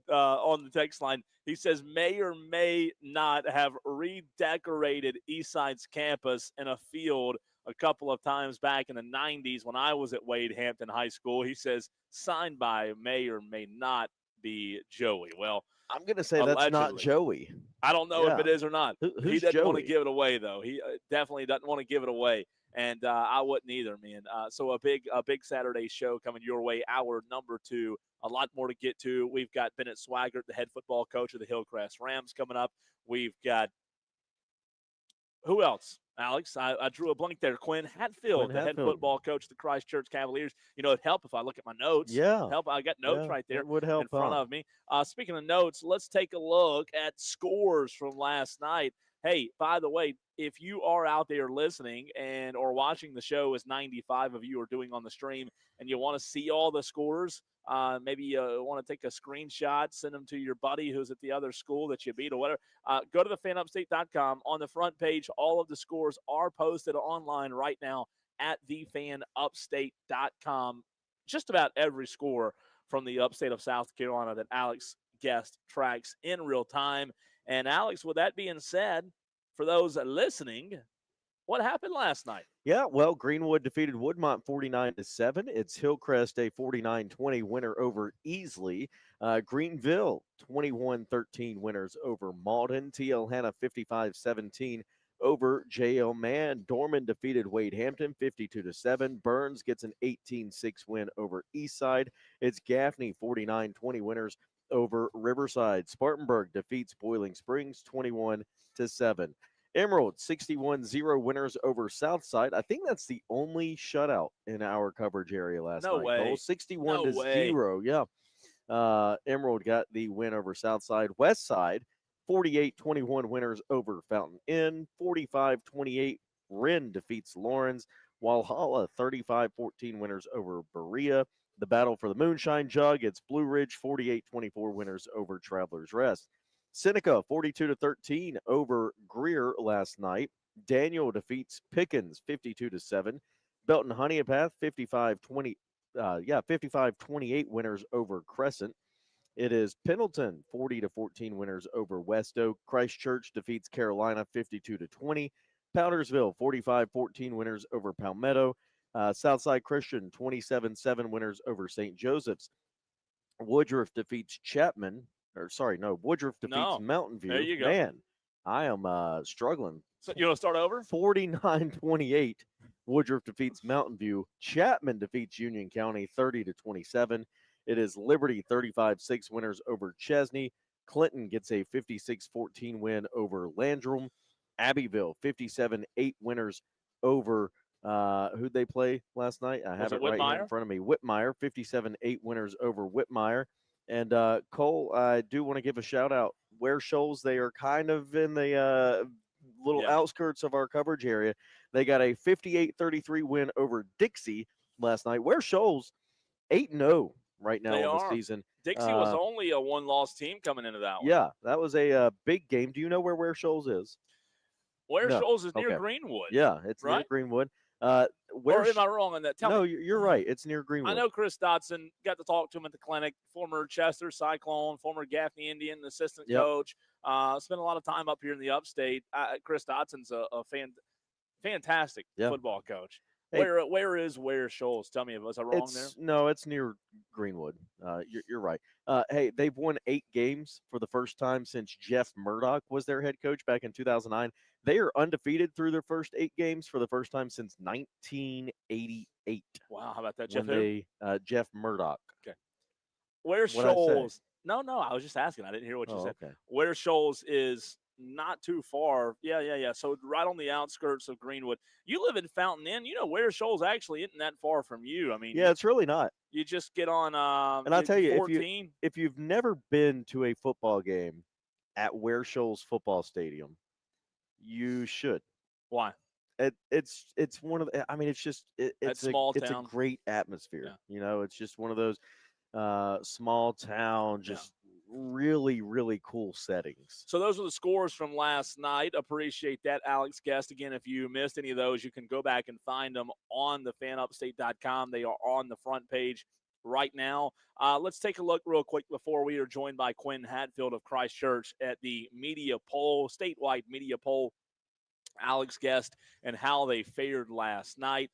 On the text line, he says may or may not have redecorated Eastside's campus in a field a couple of times back in the 90s when I was at Wade Hampton High School. He says signed by may or may not be Joey. Well, I'm gonna say that's not allegedly. Joey. I don't know if Yeah. it is or not. He Who's doesn't want to Joey? give it away, though. He definitely doesn't want to give it away, and I wouldn't either, man. So a big Saturday show coming your way. Hour number 2. A lot more to get to. We've got Bennett Swaggart, the head football coach of the Hillcrest Rams, coming up. We've got who else? Alex, I drew a blank there. Quinn Hatfield, Quinn the head Hatfield. football coach of the Christchurch Cavaliers. You know, it'd help if I look at my notes. Yeah. Help. I got notes Yeah, right there it would help, in front huh? of me. Speaking of notes, let's take a look at scores from last night. Hey, by the way, if you are out there listening and or watching the show, as 95 of you are doing on the stream, and you want to see all the scores, maybe you want to take a screenshot, send them to your buddy who's at the other school that you beat or whatever, go to thefanupstate.com. On the front page, all of the scores are posted online right now at thefanupstate.com. Just about every score from the upstate of South Carolina that Alex Guest tracks in real time. And Alex, with that being said, for those listening, what happened last night? Yeah, well, Greenwood defeated Woodmont 49-7. It's Hillcrest a 49-20 winner over Easley. Greenville 21-13 winners over Malden. TL Hanna 55-17 over JL Mann. Dorman defeated Wade Hampton 52-7. Burns gets an 18-6 win over Eastside. It's Gaffney 49-20 winners over Riverside. Spartanburg defeats Boiling Springs 21-7. Emerald 61-0 winners over Southside. I think that's the only shutout in our coverage area last No night. way. Cole. 61-0. No way. Yeah. Emerald got the win over Southside. Westside 48-21 winners over Fountain Inn. 45-28 Wren defeats Lawrence. Walhalla 35-14 winners over Berea. The battle for the Moonshine Jug, it's Blue Ridge 48-24 winners over Travelers Rest. Seneca 42-13 over Greer last night. Daniel defeats Pickens 52-7. Belton Honeypath 55-28 winners over Crescent. It is Pendleton 40-14 winners over West Oak. Christchurch defeats Carolina 52-20. Powdersville 45-14 winners over Palmetto. Southside Christian 27-7 winners over St. Joseph's. Woodruff defeats Woodruff defeats Mountain View. There you go. Man, I am struggling. So you want to start over? 49-28. Woodruff defeats Mountain View. Chapman defeats Union County 30-27. It is Liberty 35-6 winners over Chesney. Clinton gets a 56-14 win over Landrum. Abbeville 57-8 winners over Who'd they play last night? I have it it right here in Whitmire? front of me. Whitmire, 57-8 winners over Whitmire. And Cole, I do want to give a shout out. Ware Shoals, they are kind of in the little Yeah. outskirts of our coverage area. They got a 58-33 win over Dixie last night. Ware Shoals 8-0 right now They in the are. season. Dixie was only a one-loss team coming into that one. Yeah, that was a big game. Do you know where Ware Shoals is? Ware No. Shoals is near Okay. Greenwood. Yeah, it's near right? Greenwood. Or Ware am I wrong on that? Tell no, me. you're right. It's near Greenwood. I know Chris Dotson, got to talk to him at the clinic, former Chester Cyclone, former Gaffney Indian assistant Yep. coach. Spent a lot of time up here in the upstate. Chris Dotson's a fantastic Yeah. football coach. Hey. Where is Ware Shoals? Tell me, was I wrong there? No, it's near Greenwood. You're right. Hey, they've won 8 games for the first time since Jeff Murdoch was their head coach back in 2009. They are undefeated through their first 8 games for the first time since 1988. Wow, how about that, Jeff? Jeff Murdoch. Where What'd I say? Shoals? No, I was just asking. I didn't hear what you Oh, said. okay. Where Shoals is not too far. Yeah. So right on the outskirts of Greenwood. You live in Fountain Inn. You know Ware Shoals actually isn't that far from you. I mean, Yeah, it's really not. you just get on. And I'll tell you, 14. if you've never been to a football game at Ware Shoals Football Stadium, you should. Why? It's one of the, I mean, it's just it's small it's a town. great atmosphere. Yeah. You know, it's just one of those small town, just really, really cool settings. So those are the scores from last night. Appreciate that, Alex Guest. Again, if you missed any of those, you can go back and find them on the fanupstate.com. They are on the front page right now. Let's take a look real quick before we are joined by Quinn Hatfield of Christchurch at the media poll, statewide media poll. Alex Guest and how they fared last night.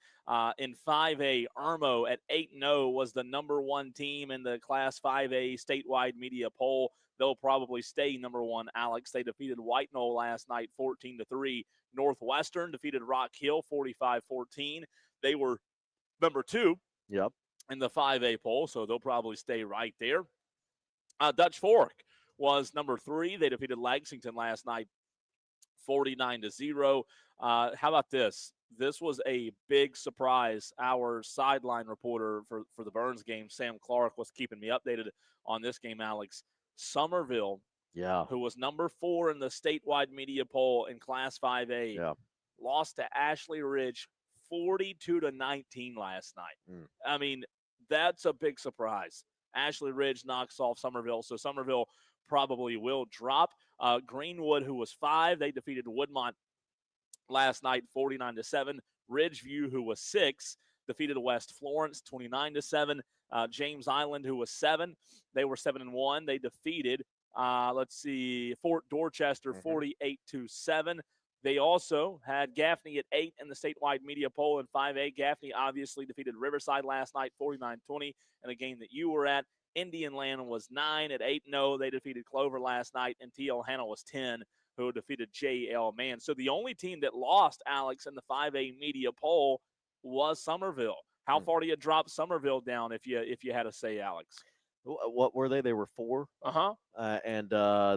In 5A, Irmo at 8-0 was the number 1 team in the Class 5A statewide media poll. They'll probably stay number 1, Alex. They defeated White Knoll last night 14-3. Northwestern defeated Rock Hill 45-14. They were number 2 Yep. in the 5A poll, so they'll probably stay right there. Dutch Fork was number 3. They defeated Lexington last night 49-0. How about this? This was a big surprise. Our sideline reporter for the Burns game, Sam Clark, was keeping me updated on this game, Alex. Somerville, Yeah. who was number 4 in the statewide media poll in Class 5A, Yeah. lost to Ashley Ridge 42-19 last night. I mean, that's a big surprise. Ashley Ridge knocks off Somerville, so Somerville probably will drop. Greenwood, who was 5, they defeated Woodmont last night 49-7. Ridgeview, who was 6, defeated West Florence 29-7. James Island, who was 7, they were 7-1. They defeated Fort Dorchester 48-7. They also had Gaffney at 8 in the statewide media poll in 5A. Gaffney obviously defeated Riverside last night 49-20 in a game that you were at. Indian Land was 9 at 8-0. They defeated Clover last night, and TL Hanna was 10, who defeated JL Mann. So the only team that lost, Alex, in the 5A media poll was Somerville. How far do you drop Somerville down if you had to say, Alex? What were they? They were 4. And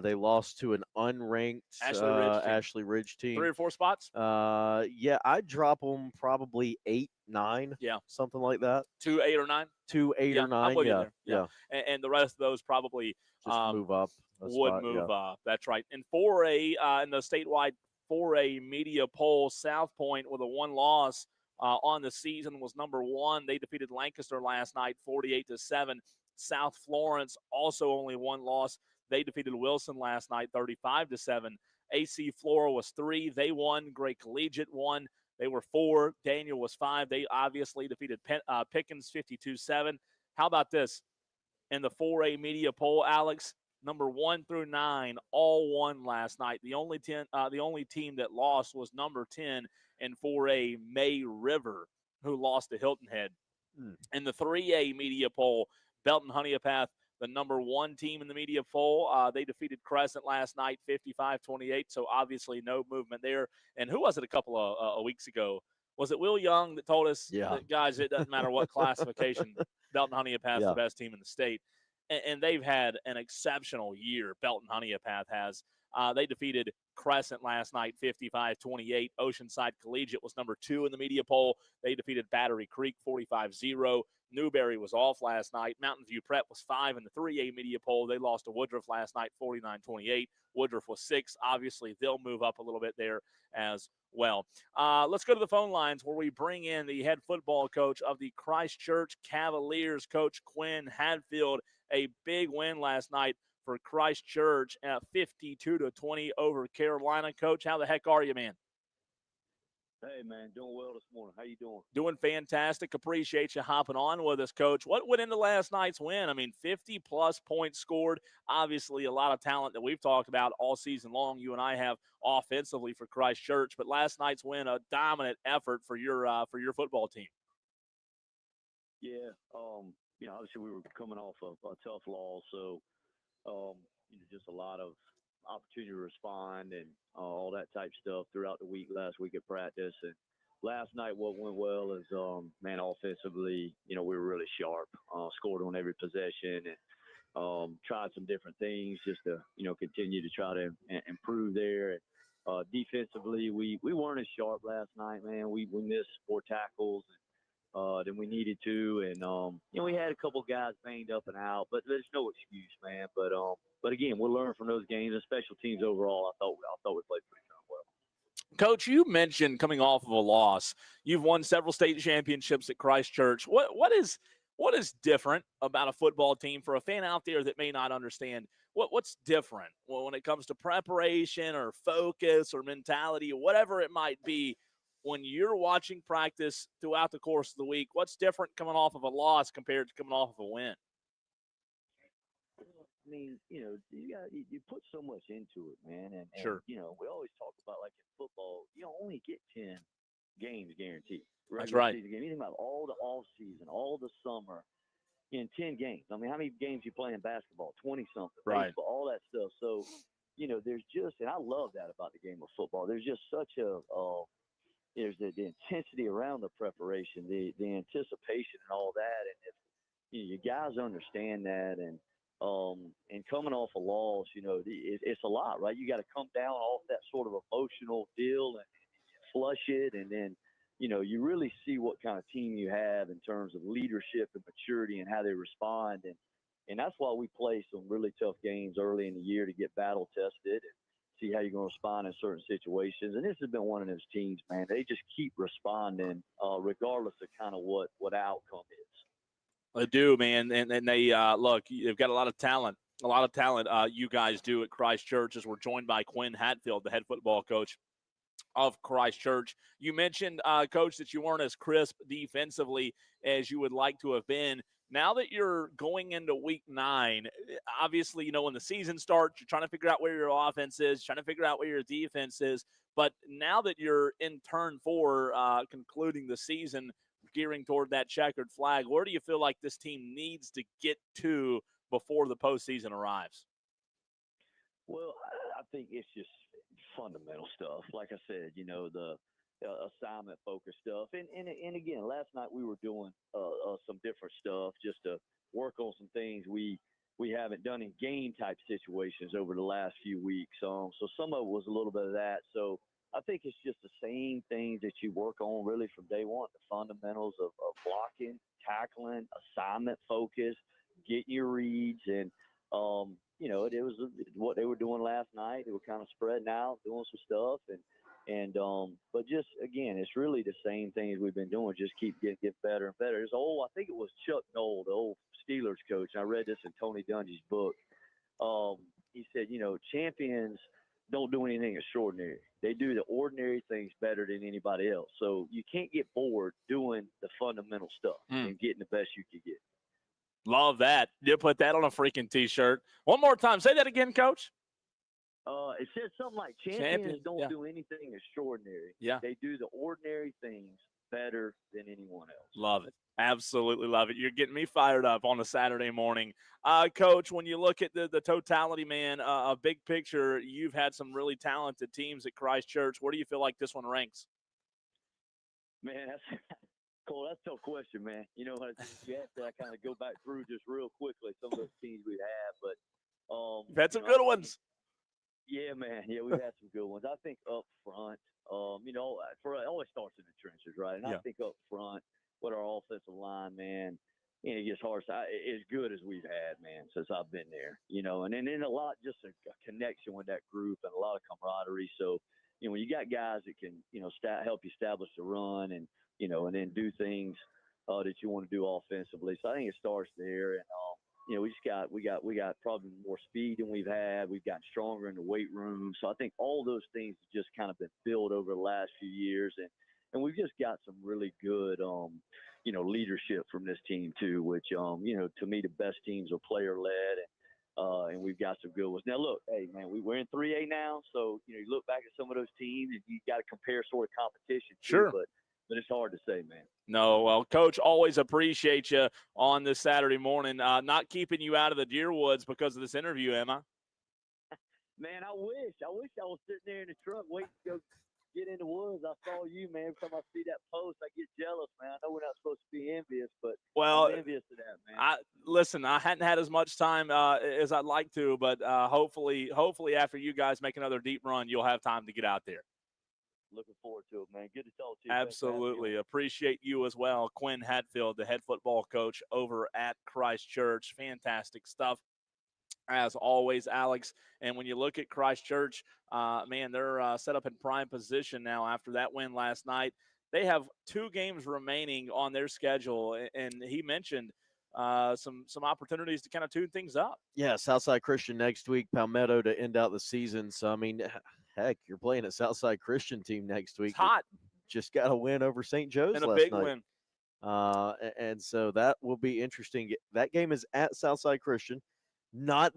they lost to an unranked Ashley Ridge team. 3 or 4 spots? Yeah, I'd drop them probably 8, 9. Yeah. Something like that. 2, 8, or 9? 2, 8, or 9. I'm with you Yeah. there. Yeah. And the rest of those probably Just move up. would move up. That's right. In 4A, in the statewide 4A media poll, South Point with a 1 loss on the season was number 1. They defeated Lancaster last night 48-7. South Florence also only 1 loss. They defeated Wilson last night 35-7. AC Flora was 3. They won. Gray Collegiate won. They were 4. Daniel was 5. They obviously defeated Pickens 52-7. How about this? In the 4A media poll, Alex, number 1 through 9 all won last night. The only team that lost was number 10 in 4A, May River, who lost to Hilton Head. In the 3A media poll, Belton Honeypath, the number 1 team in the media poll, they defeated Crescent last night 55-28, so obviously no movement there. And who was it a couple of weeks ago? Was it Will Young that told us, that, guys, it doesn't matter what classification, Belton Honeypath is the best team in the state. And they've had an exceptional year, Belton Honeypath has. They defeated Crescent last night 55-28. Oceanside Collegiate was number 2 in the media poll. They defeated Battery Creek 45-0. Newberry was off last night. Mountain View Prep was 5 in the 3A media poll. They lost to Woodruff last night 49-28. Woodruff was 6. Obviously, they'll move up a little bit there as well. Let's go to the phone lines where we bring in the head football coach of the Christchurch Cavaliers, Coach Quinn Hadfield. A big win last night for Christchurch at 52-20 over Carolina. Coach, how the heck are you, man? Hey, man, doing well this morning. How you doing? Doing fantastic. Appreciate you hopping on with us, Coach. What went into last night's win? I mean, 50-plus points scored. Obviously, a lot of talent that we've talked about all season long. You and I have offensively for Christchurch, but last night's win, a dominant effort for your football team. Yeah, obviously we were coming off of a tough loss, so just a lot of opportunity to respond and all that type stuff throughout the week, last week at practice. And last night what went well is, offensively, we were really sharp, scored on every possession and tried some different things just to, continue to try to improve there. And defensively, we weren't as sharp last night, man. We missed 4 tackles than we needed to. And, we had a couple guys banged up and out, but there's no excuse, man. But again, we'll learn from those games. And special teams overall, I thought we played pretty darn well. Coach, you mentioned coming off of a loss. You've won several state championships at Christchurch. What is different about a football team for a fan out there that may not understand? What's different when it comes to preparation or focus or mentality or whatever it might be when you're watching practice throughout the course of the week? What's different coming off of a loss compared to coming off of a win? I mean, you put so much into it, man. And sure. We always talk about, like in football, you only get 10 games guaranteed. That's right. Anything about all the off season, all the summer, in 10 games. I mean, how many games you play in basketball? 20-something. Right. Baseball, all that stuff. So, there's just, and I love that about the game of football. There's just such there's the intensity around the preparation, the anticipation and all that. And if you guys understand that and coming off a loss, it's a lot, right? You got to come down off that sort of emotional deal and flush it. And then, you really see what kind of team you have in terms of leadership and maturity and how they respond. And that's why we play some really tough games early in the year to get battle tested and see how you're going to respond in certain situations. And this has been one of those teams, man. They just keep responding regardless of kind of what outcome is. They do, man. And they, look, they've got a lot of talent. You guys do at Christchurch, as we're joined by Quinn Hadfield, the head football coach of Christchurch. You mentioned, Coach, that you weren't as crisp defensively as you would like to have been. Now that you're going into week 9, obviously, when the season starts, you're trying to figure out where your offense is, trying to figure out where your defense is. But now that you're in turn 4, concluding the season, gearing toward that checkered flag, where do you feel like this team needs to get to before the postseason arrives? Well, I think it's just fundamental stuff. Like I said, the assignment focused stuff. And again, last night we were doing some different stuff just to work on some things we haven't done in game type situations over the last few weeks. So some of it was a little bit of that. So I think it's just the same things that you work on really from day one, the fundamentals of blocking, tackling, assignment focus, getting your reads. And, it was what they were doing last night. They were kind of spreading out, doing some stuff. But just, again, it's really the same things we've been doing, just keep getting better and better. I think it was Chuck Noll, the old Steelers coach. I read this in Tony Dungy's book. He said, champions don't do anything extraordinary. They do the ordinary things better than anybody else. So you can't get bored doing the fundamental stuff and getting the best you can get. Love that. You put that on a freaking T-shirt. One more time. Say that again, Coach. It said something like champions don't do anything extraordinary. Yeah. They do the ordinary things better than anyone else. Love it. Absolutely love it. You're getting me fired up on a Saturday morning. Coach, when you look at the totality, man, a big picture, you've had some really talented teams at Christchurch. Where do you feel like this one ranks? Man, Cole, that's a tough question, man. You have to kind of go back through just real quickly some of those teams we have. But you've had some good ones. Yeah, Yeah, man. Yeah, we've had some good ones. I think up front, it always starts in the trenches, right? And I Yeah. think up front, with our offensive line, man, it gets hard. As good as we've had, man, since I've been there, and then a lot, just a connection with that group and a lot of camaraderie. So, when you got guys that can, help you establish the run and, and then do things that you want to do offensively. So I think it starts there. And, we got probably more speed than we've had. We've gotten stronger in the weight room. So I think all those things have just kind of been built over the last few years. And we've just got some really good, leadership from this team too, which, to me, the best teams are player led. And we've got some good ones. Now, look, hey, man, we're in 3A now. So, you look back at some of those teams and you got to compare sort of competition too. Sure. But it's hard to say, man. No, well, Coach, always appreciate you on this Saturday morning. Not keeping you out of the deer woods because of this interview, am I? Man, I wish I was sitting there in the truck waiting to go get in the woods. I saw you, man. Every time I see that post, I get jealous, man. I know we're not supposed to be envious, but I'm envious of that, man. Listen, I hadn't had as much time as I'd like to, but hopefully after you guys make another deep run, you'll have time to get out there. Looking forward to it, man. Good to talk to you. Absolutely. Appreciate you as well. Quinn Hatfield, the head football coach over at Christ Church. Fantastic stuff, as always, Alex. And when you look at Christ Church, man, they're set up in prime position now after that win last night. They have 2 games remaining on their schedule, and he mentioned some opportunities to kind of tune things up. Yeah, Southside Christian next week, Palmetto to end out the season. So, I mean, heck, you're playing a Southside Christian team next week. It's hot. Just got a win over St. Joe's And a last big night. win. And so that will be interesting. That game is at Southside Christian. Not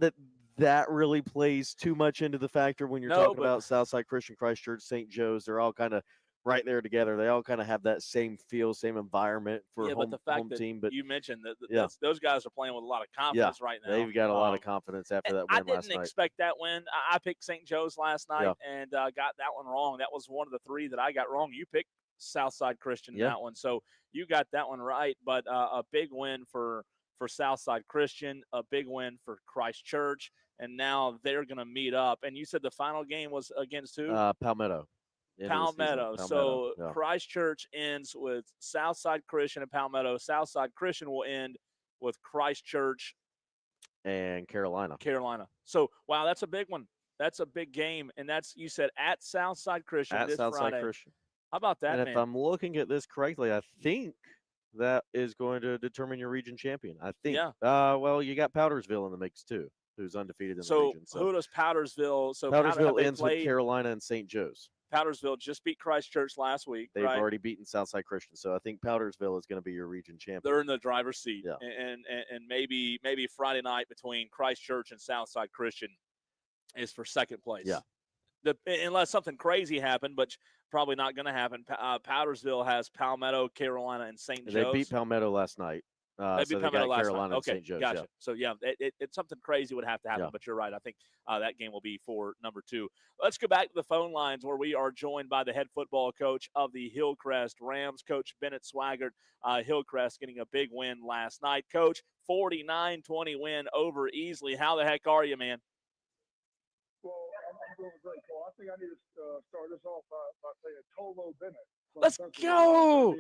that really plays too much into the factor when you're talking about Southside Christian, Christ Church, St. Joe's. They're all kind of right there together. They all kind of have that same feel, same environment for but the fact home that team. But you mentioned that those guys are playing with a lot of confidence right now. They've got a lot of confidence after that win last night. I didn't expect that win. I picked St. Joe's last night and got that one wrong. That was one of the 3 that I got wrong. You picked Southside Christian in that one, so you got that one right. But a big win for Southside Christian, a big win for Christ Church, and now they're going to meet up. And you said the final game was against who? Palmetto. Palmetto. So Christ Church ends with Southside Christian and Palmetto. Southside Christian will end with Christ Church and Carolina. So, wow, that's a big one. That's a big game. And that's, you said, at Southside Christian this Friday. Christian. How about that, and if I'm looking at this correctly, I think that is going to determine your region champion. I think. Yeah. Well, you got Powdersville in the mix, too, who's undefeated in the region. So, who does Powdersville? So Powdersville ends with Carolina and St. Joe's. Powdersville just beat Christ Church last week. They've already beaten Southside Christian, so I think Powdersville is going to be your region champion. They're in the driver's seat, yeah. and maybe Friday night between Christ Church and Southside Christian is for second place. Yeah, unless something crazy happened, but probably not going to happen. Powdersville has Palmetto, Carolina, and St. Joe's. They beat Palmetto last night. They beat Palmetto last Carolina night. Okay, and St. Joe's, gotcha. Yeah. So, it's something crazy would have to happen, but you're right. I think that game will be for number 2. Let's go back to the phone lines where we are joined by the head football coach of the Hillcrest Rams, Coach Bennett Swaggart. Hillcrest getting a big win last night. Coach, 49-20 win over Easley. How the heck are you, man? Well, I'm doing great, Cole. I think I need to start this off by saying Tolo Bennett. Let's go.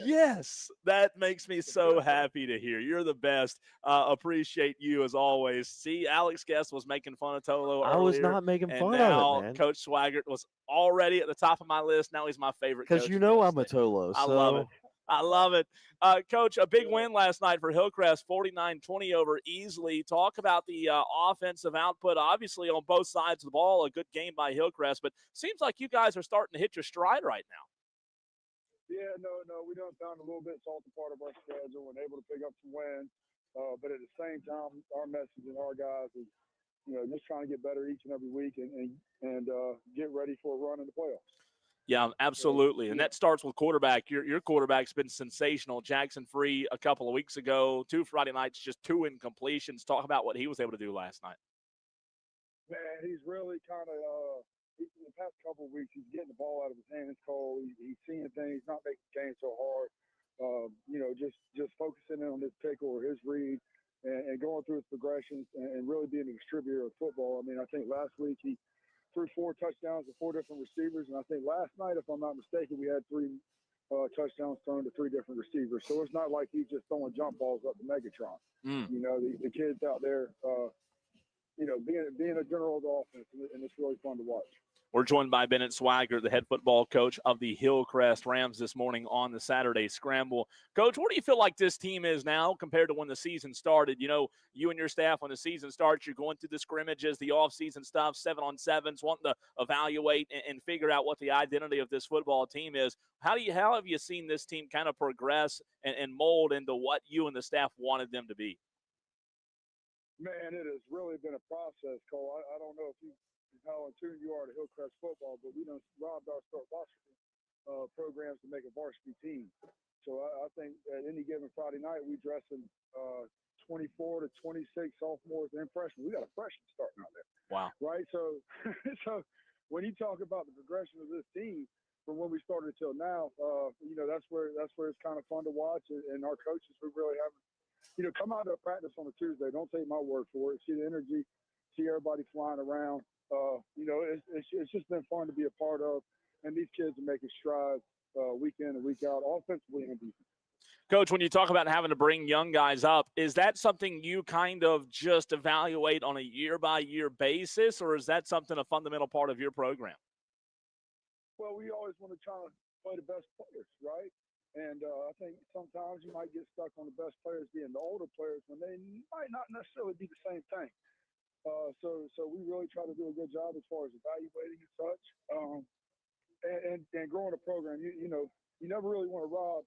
Yes, that makes me so happy to hear. You're the best. Appreciate you as always. See, Alex Guest was making fun of Tolo earlier. I was not making fun of it, man. Coach Swaggart was already at the top of my list. Now he's my favorite coach. Because you know I'm a Tolo. I love it. I love it. Coach, a big win last night for Hillcrest, 49-20 over Easley. Talk about the offensive output, obviously on both sides of the ball. A good game by Hillcrest, but seems like you guys are starting to hit your stride right now. Yeah, no, we done found a little bit salty part of our schedule and able to pick up some wins. But at the same time, our message and our guys is, just trying to get better each and every week and get ready for a run in the playoffs. Yeah, absolutely. And that starts with quarterback. Your quarterback's been sensational. Jackson Free a couple of weeks ago, 2 Friday nights, just 2 incompletions. Talk about what he was able to do last night. Man, he's really kind of in the past couple of weeks, he's getting the ball out of his hands, Cole. He's seeing things, not making games so hard. Just focusing in on his pick or his read and going through his progressions and really being a distributor of football. I mean, I think last week he threw 4 touchdowns to 4 different receivers. And I think last night, if I'm not mistaken, we had 3 touchdowns thrown to 3 different receivers. So it's not like he's just throwing jump balls up to Megatron. You know, the kids out there, you know, being a general of the offense, and it's really fun to watch. We're joined by Bennett Swigert, the head football coach of the Hillcrest Rams this morning on the Saturday Scramble. Coach, where do you feel like this team is now compared to when the season started? You know, you and your staff, when the season starts, you're going through the scrimmages, the off-season stuff, 7-on-7s, wanting to evaluate and figure out what the identity of this football team is. How have you seen this team kind of progress and mold into what you and the staff wanted them to be? Man, it has really been a process, Cole. I don't know if how in tune you are to Hillcrest football, but we done robbed our varsity programs to make a varsity team. So I think at any given Friday night, we dressing 24 to 26 sophomores and freshmen. We got a freshman starting out there. Wow. Right? So so when you talk about the progression of this team from when we started till now, you know, that's where it's kind of fun to watch. And our coaches, we really haven't, you know, come out to practice on a Tuesday. Don't take my word for it. See the energy, see everybody flying around. You know, it's just been fun to be a part of, and these kids are making strides week in and week out, offensively and defensively. Coach, when you talk about having to bring young guys up, is that something you kind of just evaluate on a year-by-year basis, or is that something a fundamental part of your program? Well, we always want to try to play the best players, right? And I think sometimes you might get stuck on the best players being the older players when they might not necessarily be the same thing. So we really try to do a good job as far as evaluating and such, and growing a program. You know, you never really want to rob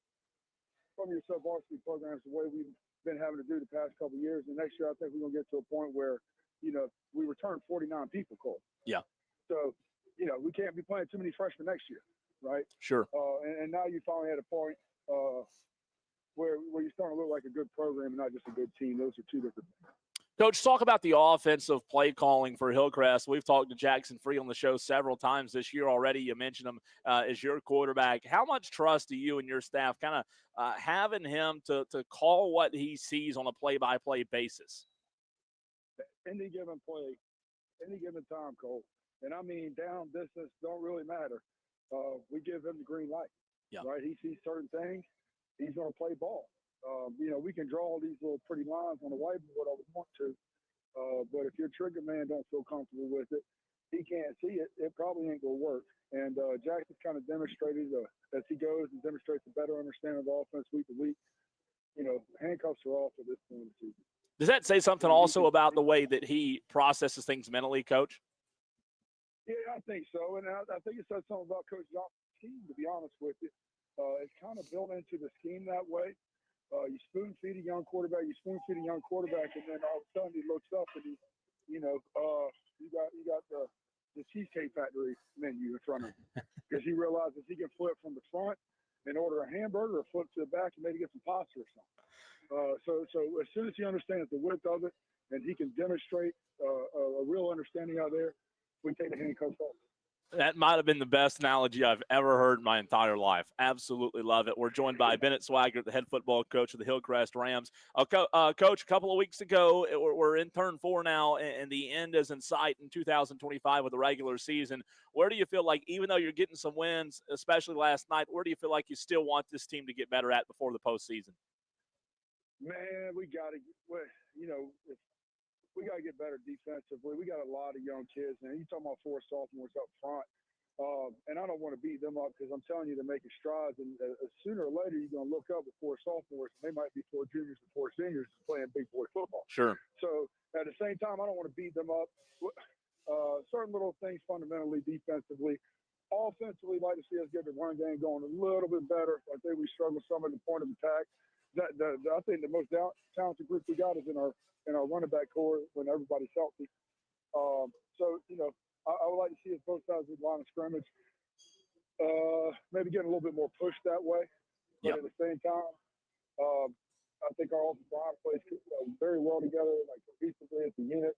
from your sub-varsity programs the way we've been having to do the past couple of years. And next year, I think we're going to get to a point where, you know, we return 49 people, Cole. Yeah. So, you know, we can't be playing too many freshmen next year, right? Sure. And now you finally at a point where you're starting to look like a good program and not just a good team. Those are two different things. Coach, talk about the offensive play calling for Hillcrest. We've talked to Jackson Free on the show several times this year already. You mentioned him as your quarterback. How much trust do you and your staff kind of have in him to call what he sees on a play-by-play basis? Any given play, any given time, Cole. And I mean, down, distance don't really matter. We give him the green light, right? He sees certain things. He's going to play ball. You know, we can draw all these little pretty lines on the whiteboard all we want to, but if your trigger man don't feel comfortable with it, he can't see it, it probably ain't going to work. And Jackson's kind of demonstrated as he goes and demonstrates a better understanding of the offense week to week. You know, handcuffs are off at this point in the season. Does that say something also about the way that he processes things mentally, Coach? Yeah, I think so. And I think it says something about Coach Johnson's team, to be honest with you. It's kind of built into the scheme that way. You spoon feed a young quarterback, and then all of a sudden he looks up and you got the Cheesecake Factory menu in front of him because he realizes he can flip from the front and order a hamburger or flip to the back and maybe get some pasta or something. So as soon as he understands the width of it and he can demonstrate a real understanding out there, we take the handcuffs off. That might have been the best analogy I've ever heard in my entire life. Absolutely love it. We're joined by Bennett Swigert, the head football coach of the Hillcrest Rams. Coach, a couple of weeks ago, we're in turn 4 now, and the end is in sight in 2025 with the regular season. Where do you feel like, even though you're getting some wins, especially last night, where do you feel like you still want this team to get better at before the postseason? Man, we got to, you know, we got to get better defensively. We got a lot of young kids, man. You're talking about 4 sophomores up front. And I don't want to beat them up because I'm telling you they're making strides. And sooner or later, you're going to look up at 4 sophomores, and they might be 4 juniors and 4 seniors playing big boy football. Sure. So at the same time, I don't want to beat them up. Certain little things fundamentally, defensively. Offensively, like to see us get the run game going a little bit better. I think we struggle some at the point of attack. I think the most talented group we got is in our running back core when everybody's healthy. So, you know, I would like to see us both sides of the line of scrimmage maybe getting a little bit more push that way. But at the same time, I think our offensive line plays very well together, like cohesively as a unit.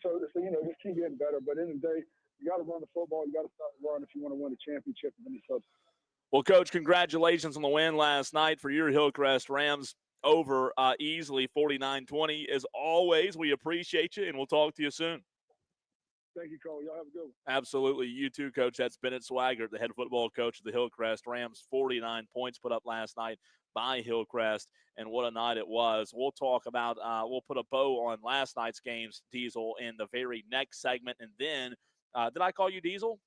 So, you know, just keep getting better. But in the day, you got to run the football. You got to stop the run if you want to win a championship of any substance. Well, Coach, congratulations on the win last night for your Hillcrest Rams over easily 49-20. As always, we appreciate you, and we'll talk to you soon. Thank you, Cole. Y'all have a good one. Absolutely. You too, Coach. That's Bennett Swaggart, the head football coach of the Hillcrest Rams. 49 points put up last night by Hillcrest, and what a night it was. We'll talk about, we'll put a bow on last night's games, Diesel, in the very next segment. And then, did I call you Diesel?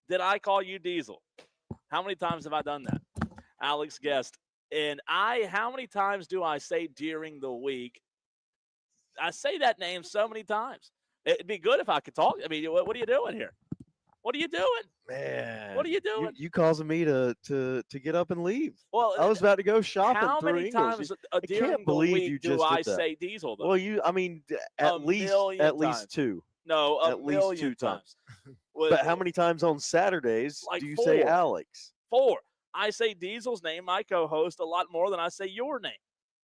Did I call you Diesel? How many times have I done that? Alex Guest. And how many times do I say during the week? I say that name so many times. It'd be good if I could talk. I mean, what are you doing here? What are you doing? Man, What are you doing? You causing me to get up and leave? Well, I was about to go shopping. how through many Ingles. times I during can't the believe week you do just I did that. say Diesel, though? Well, I mean, at least times. two. No, at least million two times. Well, But how many times on Saturdays Like do you say 4. Alex? 4. I say Diesel's name, my co-host, a lot more than I say your name.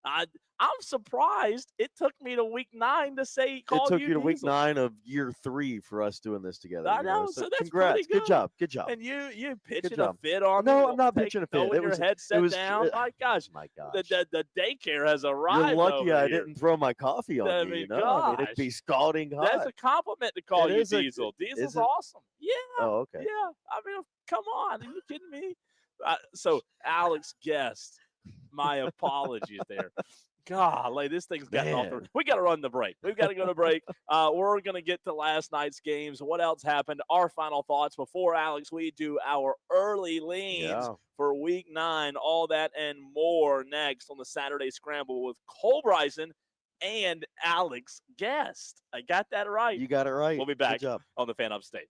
I'm surprised it took me to week 9 to say call It took you you to week Diesel. 9 of year 3 for us doing this together. I know, so that's congrats. pretty good. Good job. Good job. And you pitching a job. fit on me. No, Well, I'm not pitching a fit. Throwing your headset was down. My gosh. My gosh. The daycare has arrived. You're lucky over I here. didn't throw my coffee on I you. mean, You know, I mean, it'd gosh. be scalding hot. That's a compliment to call It you is a- Diesel. Diesel's is it? awesome. Yeah. Oh, okay. Yeah. I mean, come on. Are you kidding me? So, Alex Guest, my apologies there. Golly, this thing's gotten off the. Man. We got to run the break. We've got to go to break. We're going to get to last night's games. What else happened? Our final thoughts before, Alex, we do our early leans Yeah. for week 9. All that and more next on the Saturday Scramble with Cole Bryson and Alex Guest. I got that right. You got it right. We'll be back Good job. on the Fan Upstate.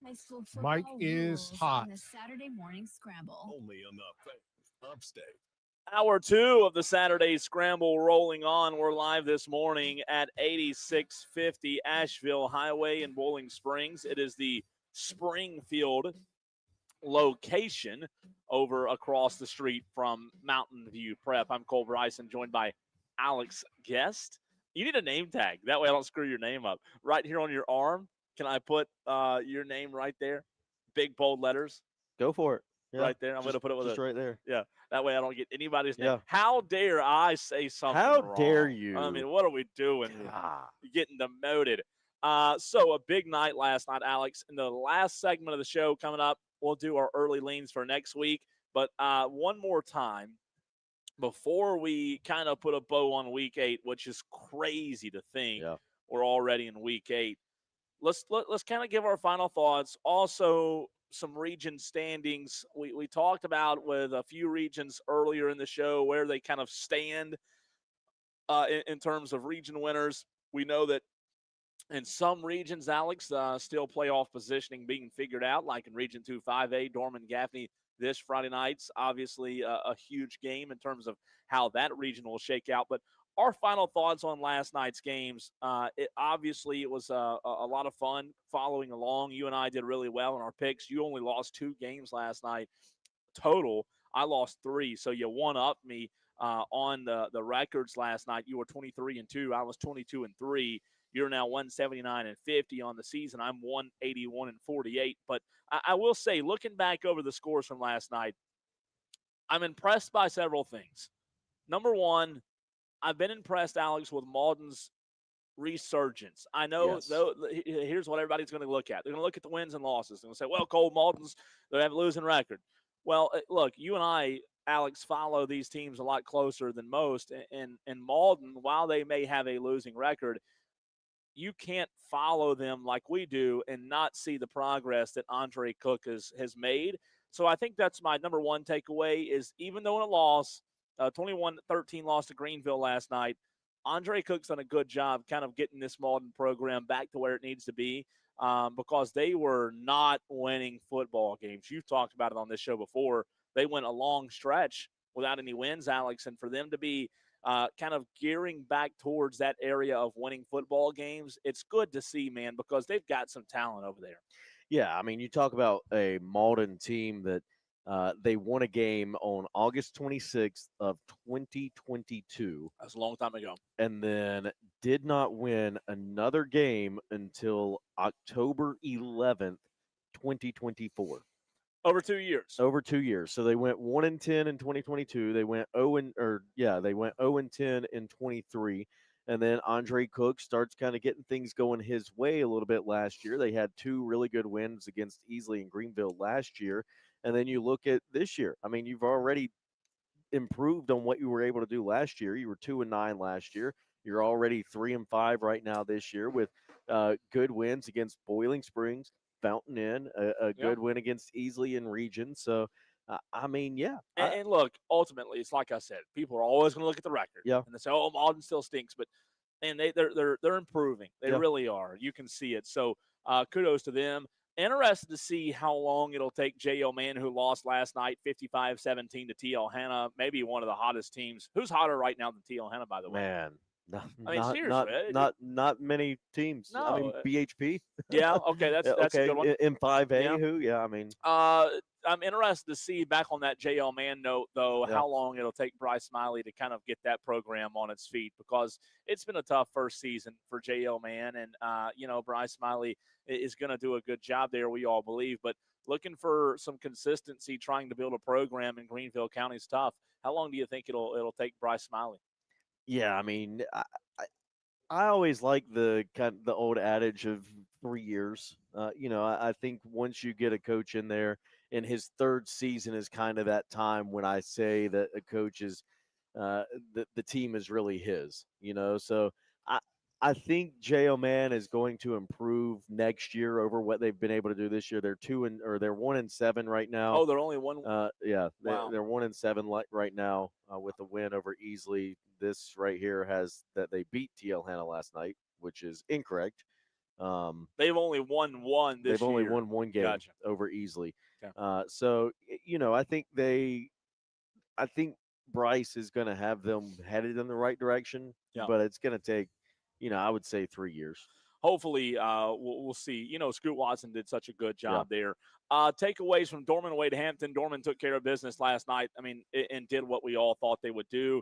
High school Mike football is rules hot. on the Saturday morning scramble. Only on the Fan Upstate. Hour 2 of the Saturday Scramble rolling on. We're live this morning at 8650 Asheville Highway in Bowling Springs. It is the Springfield location over across the street from Mountain View Prep. I'm Cole Bryson, joined by Alex Guest. You need a name tag. That way I don't screw your name up. Right here on your arm, can I put your name right there? Big, bold letters. Go for it. Yeah, right there. I'm going to put it with just right there. Yeah, that way I don't get anybody's name. Yeah. How dare I say something How wrong? dare you? I mean, what are we doing? God. Getting demoted. So a big night last night, Alex. In the last segment of the show coming up, we'll do our early leans for next week. But one more time, before we kind of put a bow on Week 8, which is crazy to think we're already in Week 8, let's kind of give our final thoughts. Also, some region standings. We talked about with a few regions earlier in the show where they kind of stand in terms of region winners. We know that in some regions, Alex, still playoff positioning being figured out, like in Region 2 5A, Dorman Gaffney this Friday night's obviously a huge game in terms of how that region will shake out. But our final thoughts on last night's games, it was a lot of fun following along. You and I did really well in our picks. You only lost 2 games last night total. I lost 3, so you one-upped me on the records last night. You were 23-2. I was 22-3. You're now 179-50 on the season. I'm 181-48. But I will say, looking back over the scores from last night, I'm impressed by several things. Number one, I've been impressed, Alex, with Malden's resurgence. I know, though, here's what everybody's going to look at. They're going to look at the wins and losses. They're going to say, well, Cole, Malden's, they have a losing record. Well, look, you and I, Alex, follow these teams a lot closer than most. And Malden, while they may have a losing record, you can't follow them like we do and not see the progress that Andre Cook has made. So I think that's my number one takeaway is even though in a loss, 21-13 loss to Greenville last night, Andre Cook's done a good job kind of getting this Malden program back to where it needs to be because they were not winning football games. You've talked about it on this show before. They went a long stretch without any wins, Alex, and for them to be kind of gearing back towards that area of winning football games, it's good to see, man, because they've got some talent over there. Yeah, I mean, you talk about a Malden team that they won a game on August 26th of 2022. That's a long time ago. And then did not win another game until October 11th, 2024. Over 2 years. Over 2 years. So they went 1-10 in 2022. They went 0-10 in 23. And then Andre Cook starts kind of getting things going his way a little bit last year. They had 2 really good wins against Easley and Greenville last year. And then you look at this year. I mean, you've already improved on what you were able to do last year. You were 2-9 last year. You're already 3-5 right now this year with good wins against Boiling Springs, Fountain Inn, a good win against Easley in region. So, I mean, yeah. And look, ultimately, it's like I said, people are always going to look at the record. Yeah. And they say, oh, Malden still stinks. But, and they're improving. They really are. You can see it. So, kudos to them. Interested to see how long it'll take J.O. Mann, who lost last night 55-17 to T.L. Hanna, maybe one of the hottest teams. Who's hotter right now than T.L. Hanna, by the way? Man. Seriously. Not many teams. No. I mean, BHP. Yeah, okay, that's okay. a good one. In 5A, Yeah. who? Yeah, I mean. I'm interested to see, back on that J.L. Mann note, though, how long it'll take Bryce Smiley to kind of get that program on its feet, because it's been a tough first season for J.L. Mann, and, Bryce Smiley is going to do a good job there, we all believe, but looking for some consistency, trying to build a program in Greenville County is tough. How long do you think it'll take Bryce Smiley? Yeah, I mean, I always like the old adage of 3 years. I think once you get a coach in there, and his third season is kind of that time when I say that a coach is the team is really his. So I think J.O. Mann is going to improve next year over what they've been able to do this year. They're 1-7 right now. Oh, they're only one. Yeah, Wow. they're 1-7 right now with a win over Easley. This right here has that they beat T.L. Hanna last night, which is incorrect. They've only won one this year. They've only won one game Gotcha. over Easley. Okay. So I think Bryce is going to have them headed in the right direction, Yeah. but it's going to take, I would say 3 years. Hopefully, we'll see. Scoot Watson did such a good job there. Takeaways from Dorman Wade Hampton. Dorman took care of business last night. And did what we all thought they would do.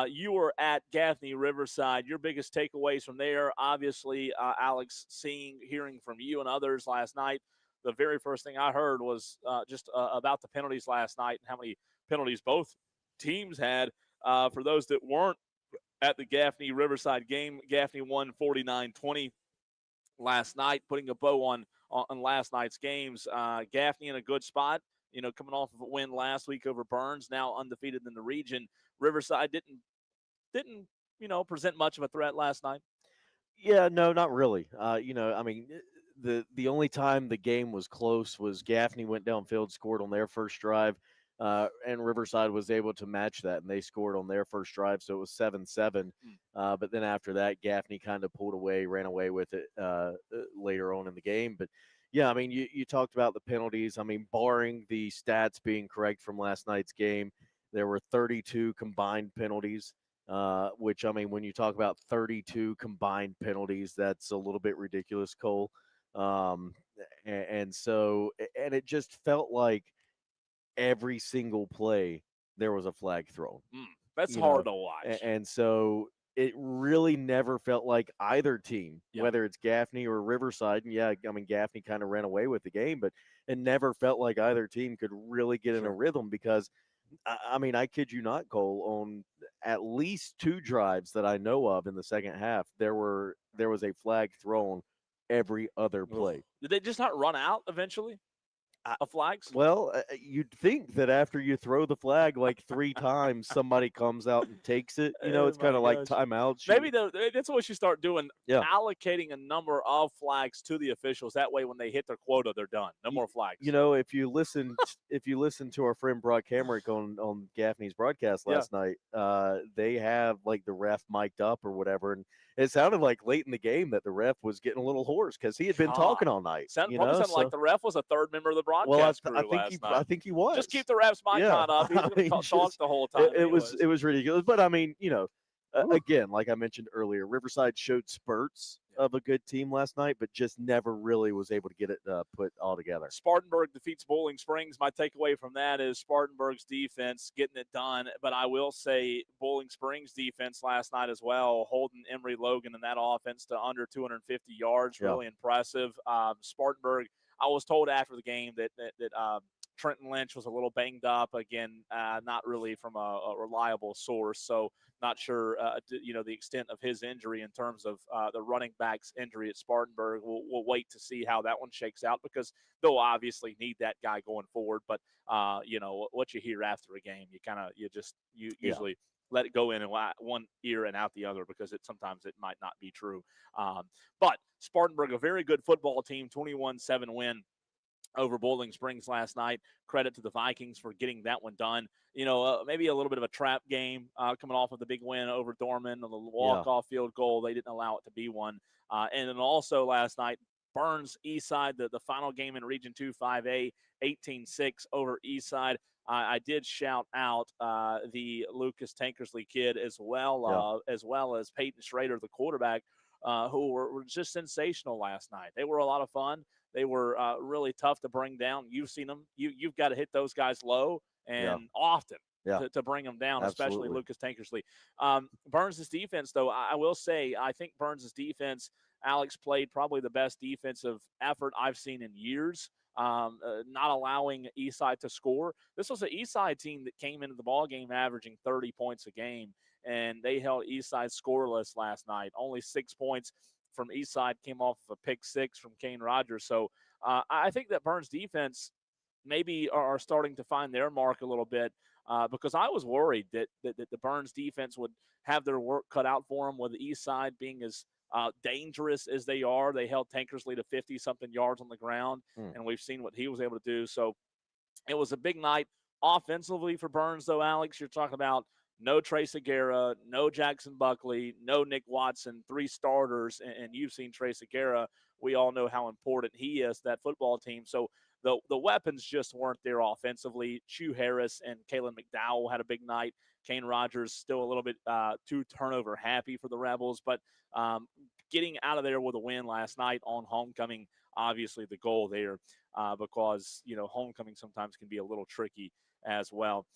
You were at Gaffney Riverside. Your biggest takeaways from there, obviously, Alex, hearing from you and others last night. The very first thing I heard was just about the penalties last night and how many penalties both teams had. For those that weren't at the Gaffney Riverside game, Gaffney won 49-20 last night, putting a bow on last night's games. Gaffney in a good spot, coming off of a win last week over Burns, now undefeated in the region. Riverside didn't present much of a threat last night. Yeah, no, not really. The only time the game was close was Gaffney went downfield, scored on their first drive, and Riverside was able to match that, and they scored on their first drive, so it was 7-7. But then after that, Gaffney kind of pulled away, ran away with it later on in the game. But yeah, you talked about the penalties. Barring the stats being correct from last night's game, there were 32 combined penalties. Which, when you talk about 32 combined penalties, that's a little bit ridiculous, Cole. And it just felt like every single play there was a flag thrown. That's hard to watch. And so it really never felt like either team, whether it's Gaffney or Riverside. And Gaffney kind of ran away with the game, but it never felt like either team could really get in a rhythm because, I kid you not, Cole, on at least 2 drives that I know of in the second half, there was a flag thrown every other play. Did they just not run out eventually of flags? Well, you'd think that after you throw the flag like 3 times, somebody comes out and takes it. It's kind of like timeouts. Maybe that's what we should start doing. Yeah. Allocating a number of flags to the officials. That way, when they hit their quota, they're done. No more flags. If you listen to our friend Brock Hamrick on Gaffney's broadcast last night, they have like the ref mic'd up or whatever, and it sounded like late in the game that the ref was getting a little hoarse because he had been talking all night. Sounded like the ref was a third member of the broadcast crew last night. I think he was. Just keep the ref's mic on up. He's going to talk the whole time. It was ridiculous. But again, like I mentioned earlier, Riverside showed spurts of a good team last night, but just never really was able to get it put all together. Spartanburg defeats Bowling Springs. My takeaway from that is Spartanburg's defense getting it done. But I will say Bowling Springs' defense last night as well, holding Emory Logan and that offense to under 250 yards, really impressive. Spartanburg, I was told after the game that Trenton Lynch was a little banged up. Again, not really from a reliable source, so not sure, the extent of his injury in terms of the running back's injury at Spartanburg. We'll wait to see how that one shakes out because they'll obviously need that guy going forward. But, what you hear after a game, you usually let it go in and one ear and out the other because sometimes it might not be true. But Spartanburg, a very good football team, 21-7 win over Bowling Springs last night. Credit to the Vikings for getting that one done. Maybe a little bit of a trap game coming off of the big win over Dorman, the walk-off field goal. They didn't allow it to be one. And then also last night, Burns Eastside, the final game in Region 2 5A, 18-6 over Eastside. I did shout out the Lucas Tankersley kid as well as Peyton Schrader, the quarterback, who were just sensational last night. They were a lot of fun. They were really tough to bring down. You've seen them. You've got to hit those guys low and often to bring them down, especially Lucas Tankersley. Burns' defense, though, I will say, I think Burns' defense, Alex, played probably the best defensive effort I've seen in years. Not allowing Eastside to score. This was an Eastside team that came into the ballgame averaging 30 points a game, and they held Eastside scoreless last night. Only 6 points from Eastside came off of a pick 6 from Kane Rogers. So I think that Burns defense maybe are starting to find their mark a little bit because I was worried that the Burns defense would have their work cut out for them with the Eastside being as dangerous as they are. They held Tankersley to 50-something yards on the ground, and we've seen what he was able to do. So it was a big night offensively for Burns, though, Alex. You're talking about no Trey Segura, no Jackson Buckley, no Nick Watson, 3 starters, and you've seen Trey Segura. We all know how important he is to that football team. So the weapons just weren't there offensively. Chu Harris and Kalen McDowell had a big night. Kane Rogers still a little bit too turnover happy for the Rebels, but getting out of there with a win last night on homecoming, obviously the goal there, because homecoming sometimes can be a little tricky as well.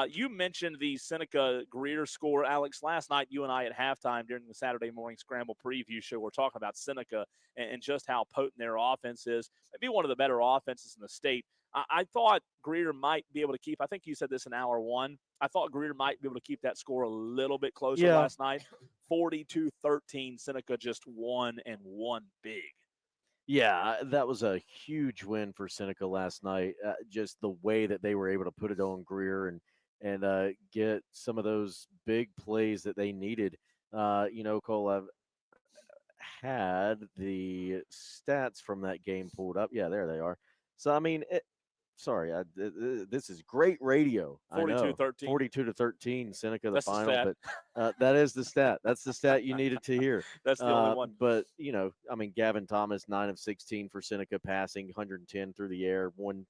You mentioned the Seneca Greer score, Alex. Last night, you and I at halftime during the Saturday morning scramble preview show were talking about Seneca and just how potent their offense is. Maybe one of the better offenses in the state. I thought Greer might be able to keep, I think you said this in hour one, I thought Greer might be able to keep that score a little bit closer last night. 42-13, Seneca just won and won big. Yeah, that was a huge win for Seneca last night. Just the way that they were able to put it on Greer and get some of those big plays that they needed. Cole, I've had the stats from that game pulled up. Yeah, there they are. So, I mean, this is great radio. 42-13. 42-13, Seneca the That's final. the But that is the stat. That's the stat you needed to hear. That's the only one. But, Gavin Thomas, 9 of 16 for Seneca passing, 110 through the air, one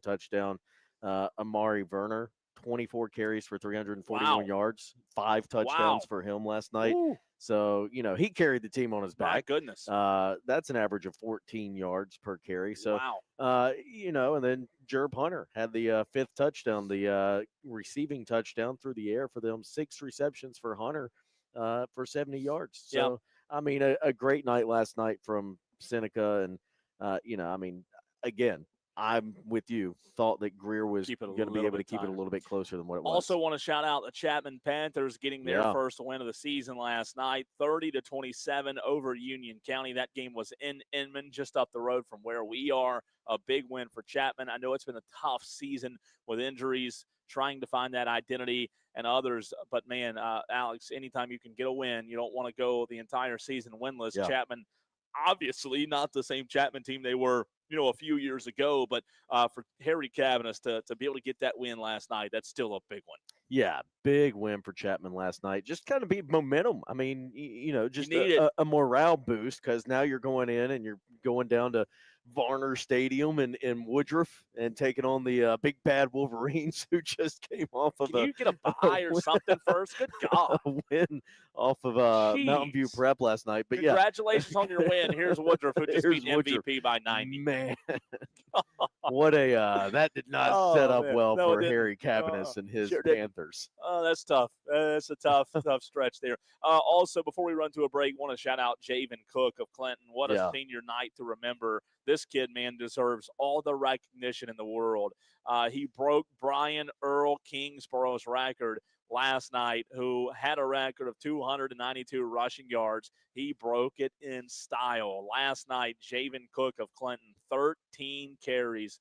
touchdown. Amari Werner, 24 carries for 341 yards, 5 touchdowns for him last night. Ooh. So, he carried the team on his back. My goodness. That's an average of 14 yards per carry. So, wow. And then Jerb Hunter had the 5th touchdown, the receiving touchdown through the air for them, 6 receptions for Hunter for 70 yards. So, I mean, a great night last night from Seneca. And, again, I'm with you. Thought that Greer was going to be able to keep it a little bit closer than what it was. Also want to shout out the Chapman Panthers getting their first win of the season last night, 30-27 over Union County. That game was in Inman, just up the road from where we are. A big win for Chapman. I know it's been a tough season with injuries, trying to find that identity and others. But, man, Alex, anytime you can get a win, you don't want to go the entire season winless. Yeah. Chapman, obviously not the same Chapman team they were a few years ago, but for Harry Cavanis to be able to get that win last night, that's still a big one. Yeah, big win for Chapman last night. Just kind of be momentum. I mean, just a morale boost, because now you're going in and you're going down to Varner Stadium in Woodruff and taking on the big bad Wolverines, who just came off of Can you get a bye or something first? Good God. A win off of Mountain View Prep last night. But congratulations on your win. Here's Woodruff, who just beat MVP by 90. Man, what a that did not set up well for Harry Cavanis and his Panthers. Oh, that's tough. That's a tough stretch there. Also, before we run to a break, want to shout out Javen Cook of Clinton. What a senior night to remember. This kid, man, deserves all the recognition in the world. He broke Brian Earl Kingsborough's record last night, who had a record of 292 rushing yards. He broke it in style. Last night, Javen Cook of Clinton, 13 carries,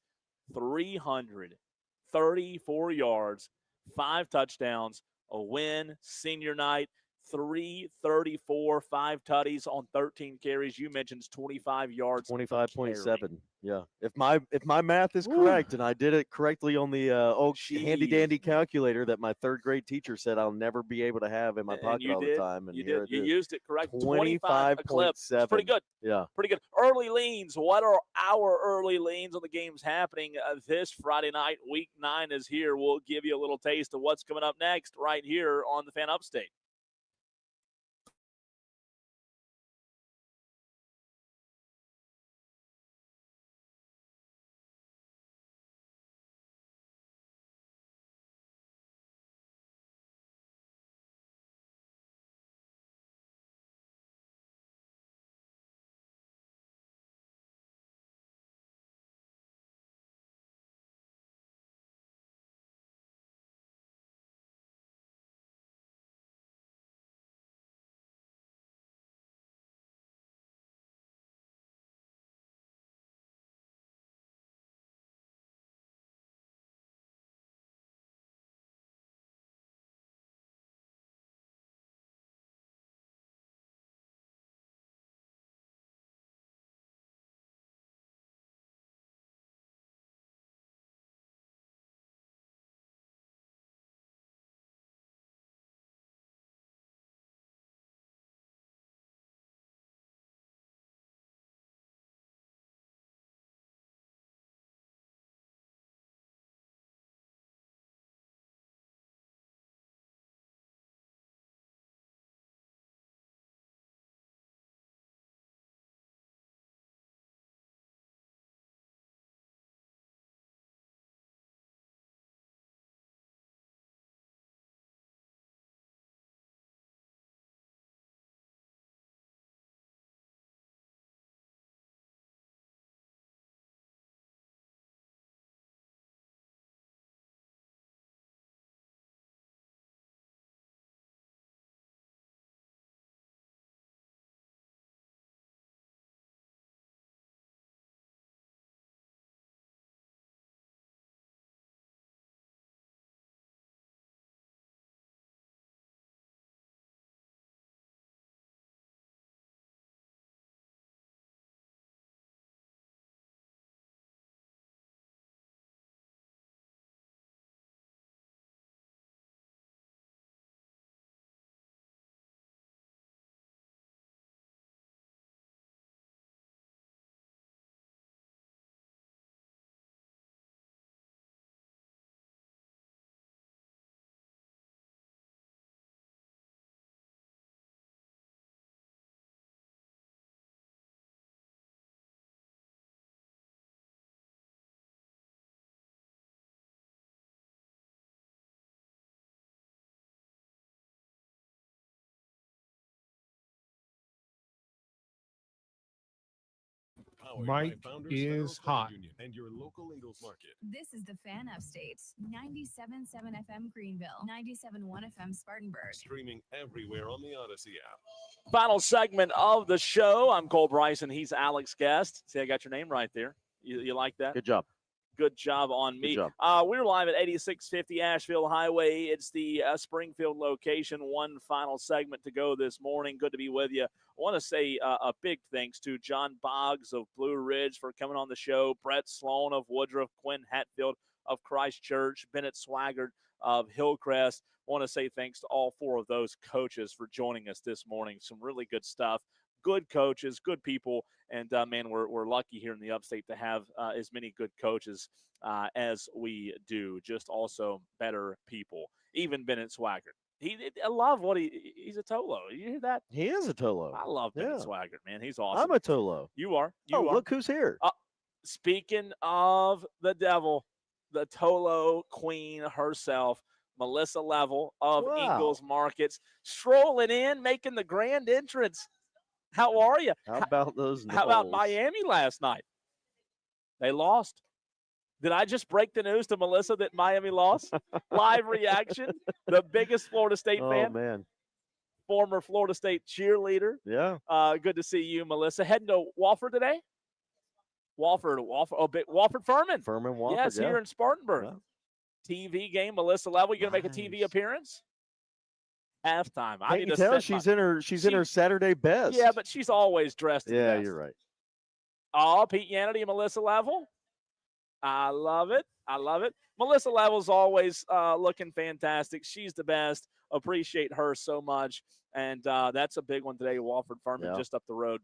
334 yards, 5 touchdowns, a win, senior night. 334, 5 tutties on 13 carries. You mentioned 25 yards. 25.7. Yeah. If my math is correct, and I did it correctly on the old handy dandy calculator that my 3rd grade teacher said I'll never be able to have in my pocket all the time. And you did. You used it correct. 25.7. Pretty good. Yeah. Pretty good. Early leans. What are our early leans on the games happening this Friday night? Week 9 is here. We'll give you a little taste of what's coming up next right here on the Fan Upstate. Powered by Mike Founders Federal is Credit hot. Union and your local Ingles Market. This is the Fan Upstate. 97.7 FM Greenville. 97.1 FM Spartanburg. Streaming everywhere on the Odyssey app. Final segment of the show. I'm Cole Bryson. He's Alex Guest. See, I got your name right there. You like that? Good job. Good job on me. Good job. We're live at 8650 Asheville Highway. It's the Springfield location. One final segment to go this morning. Good to be with you. I want to say a big thanks to John Boggs of Blue Ridge for coming on the show, Brett Sloan of Woodruff, Quinn Hatfield of Christchurch, Bennett Swaggart of Hillcrest. I want to say thanks to all four of those coaches for joining us this morning. Some really good stuff. Good coaches, good people, and man, we're lucky here in the Upstate to have as many good coaches as we do. Just also better people. Even Bennett Swaggart. I love what he's a Tolo. You hear that? He is a Tolo. I love Bennett Yeah. Swaggart, man. He's awesome. I'm a Tolo. You are. Oh, look who's here. Speaking of the devil, the Tolo queen herself, Melissa Level of Wow. Ingles Markets, strolling in, making the grand entrance. How are you? How about those How about Knolls? Miami last night? They lost. Did I just break the news to Melissa that Miami lost? Live reaction. The biggest Florida State Oh, fan, man. former Florida State cheerleader. Yeah. Good to see you, Melissa. Heading to Wofford today? Wofford Furman. Furman Wofford, Yes, yeah. here in Spartanburg. Yeah. TV game. Melissa Level, you going to make a TV Nice. appearance? Halftime. I Can't need you to tell set she's my- in her Saturday best? Yeah, but she's always dressed to the yeah, best. you're right. Oh, Pete Yannity and Melissa Level. I love it. I love it. Melissa Level's always looking fantastic. She's the best. Appreciate her so much. And that's a big one today, Wofford Furman, Yeah. just up the road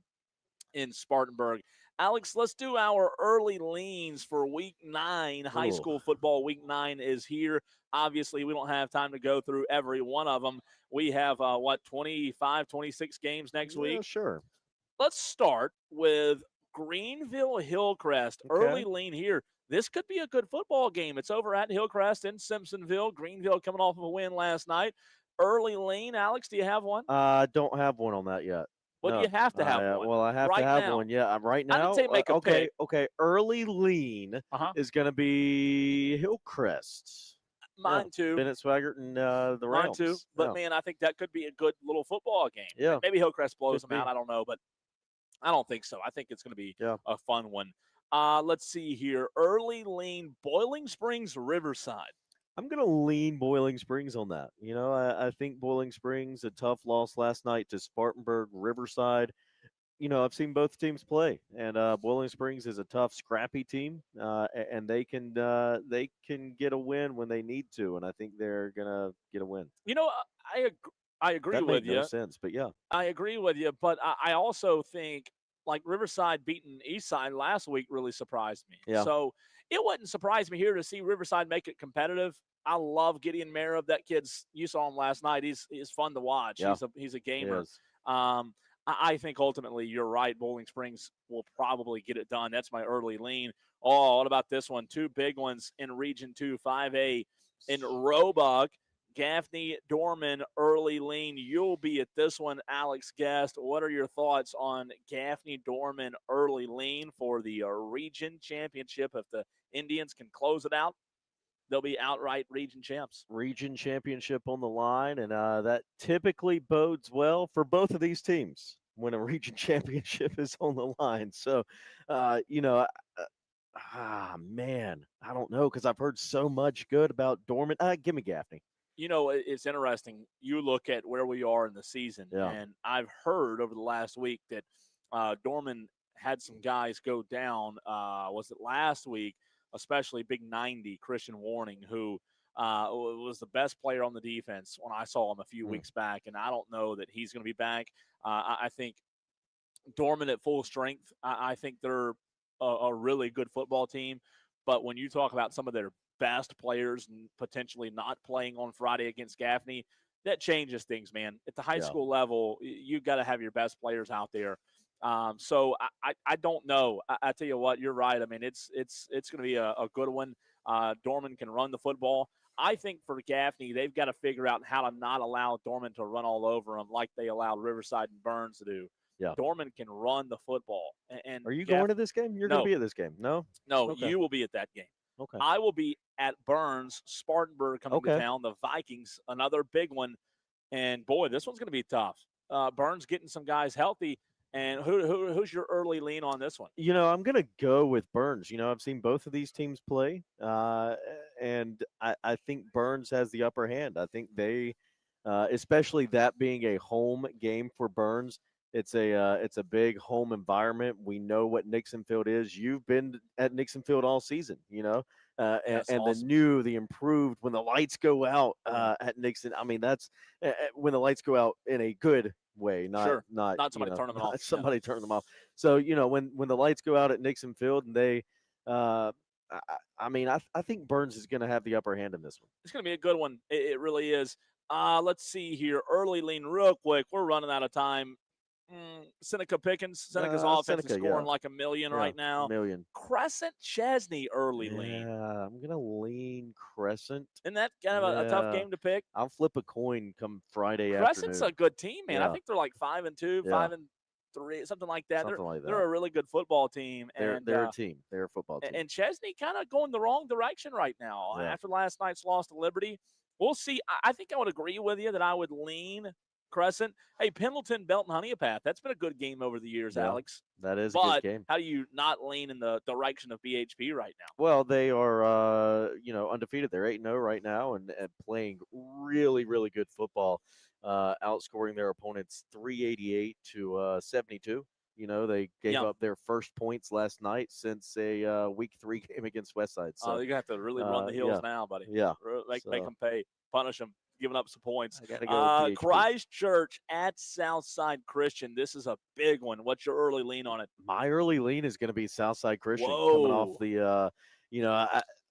in Spartanburg. Alex, let's do our early leans for week 9. High Ooh. school football week 9 is here. Obviously, we don't have time to go through every one of them. We have, 25, 26 games next Yeah, week? sure. Let's start with Greenville Hillcrest. Okay. Early lean here. This could be a good football game. It's over at Hillcrest in Simpsonville. Greenville coming off of a win last night. Early lean, Alex, do you have one? Don't have one on that yet. Well, No. you have to have one. Well, I have right to have now. one. Yeah, right now. I didn't say make a okay, pick. okay. Early lean Uh-huh. is going to be Hillcrest. Mine too. Bennett Swaggart and the Mine Rams. too. But, Yeah. man, I think that could be a good little football game. Yeah. Maybe Hillcrest blows Could them out. be. I don't know, but I don't think so. I think it's going to be Yeah. a fun one. Let's see here. Early lean, Boiling Springs, Riverside. I'm going to lean Boiling Springs on that. You know, I think Boiling Springs, a tough loss last night to Spartanburg, Riverside. You know, I've seen both teams play, and Boiling Springs is a tough, scrappy team, and they can get a win when they need to, and I think they're gonna get a win. You know, I agree That with made no you. sense, but yeah, I agree with you, but I also think like Riverside beating Eastside last week really surprised me. Yeah. So it wouldn't surprise me here to see Riverside make it competitive. I love Gideon Merritt. That kid's, you saw him last night. He's fun to watch. Yeah. He's a it gamer. is. I think ultimately you're right. Bowling Springs will probably get it done. That's my early lean. Oh, what about this one? 2 big ones in Region 2, 5A in Roebuck. Gaffney Dorman early lean. You'll be at this one, Alex Guest. What are your thoughts on Gaffney Dorman early lean for the region championship? If the Indians can close it out, they'll be outright region champs. Region championship on the line, and that typically bodes well for both of these teams when a region championship is on the line. So, you know, man, I don't know, because I've heard so much good about Dorman. Give me Gaffney. You know, it's interesting. You look at where we are in the season, Yeah. and I've heard over the last week that Dorman had some guys go down. Was it last week? Especially Big 90, Christian Warning, who was the best player on the defense when I saw him a few weeks back, and I don't know that he's going to be back. I think Dorman at full strength, I think they're a really good football team, but when you talk about some of their best players and potentially not playing on Friday against Gaffney, that changes things, man. At the high school level, you got to have your best players out there. So I don't know. I tell you what, you're right. I mean, it's going to be a good one. Dorman can run the football. I think for Gaffney, they've got to figure out how to not allow Dorman to run all over them like they allowed Riverside and Burns to do. Yeah. Dorman can run the football. And Are you going to this game? You're going No. to be at this game? No. No, Okay. you will be at that game. Okay. I will be at Burns, Spartanburg coming to Okay. town, the Vikings, another big one. And, boy, this one's going to be tough. Burns getting some guys healthy. And who's your early lean on this one? I'm going to go with Burns. I've seen both of these teams play, and I think Burns has the upper hand. I think they, especially that being a home game for Burns, it's a big home environment. We know what Nixon Field is. You've been at Nixon Field all season, and awesome. the improved when the lights go out at Nixon. I mean, that's when the lights go out in a good way, not somebody turn them off. not somebody turn them off. So when the lights go out at Nixon Field and they, I think Burns is going to have the upper hand in this one. It's going to be a good one. It really is. Let's see here. Early lean real quick. We're running out of time. Seneca Pickens. Seneca's offense is scoring like $1 million right now. $1 million. Crescent Chesney early lean. Yeah, I'm going to lean Crescent. Isn't that kind of a tough game to pick? I'll flip a coin come Friday Crescent's afternoon. a good team, man. Yeah. I think they're like 5-2, Yeah. 5-3, something like that. Something like that. They're a really good football team. They're a team. They're a football team. And Chesney kind of going the wrong direction right now after last night's loss to Liberty. We'll see. I think I would agree with you that I would lean Crescent. Hey, Pendleton, Belton, Honeypath. That's been a good game over the years, Alex. That is a But good game. how do you not lean in the direction of BHP right now? Well, they are, undefeated. They're 8-0 right now and playing really, really good football, outscoring their opponents 388 to 72. They gave up their first points last night since a Week 3 game against Westside. So you're going to have to really run the hills now, buddy. Yeah. Make them pay. Punish them. Giving up some points. I gotta go with PHP. Christchurch at Southside Christian. This is a big one. What's your early lean on it? My early lean is going to be Southside Christian coming off the,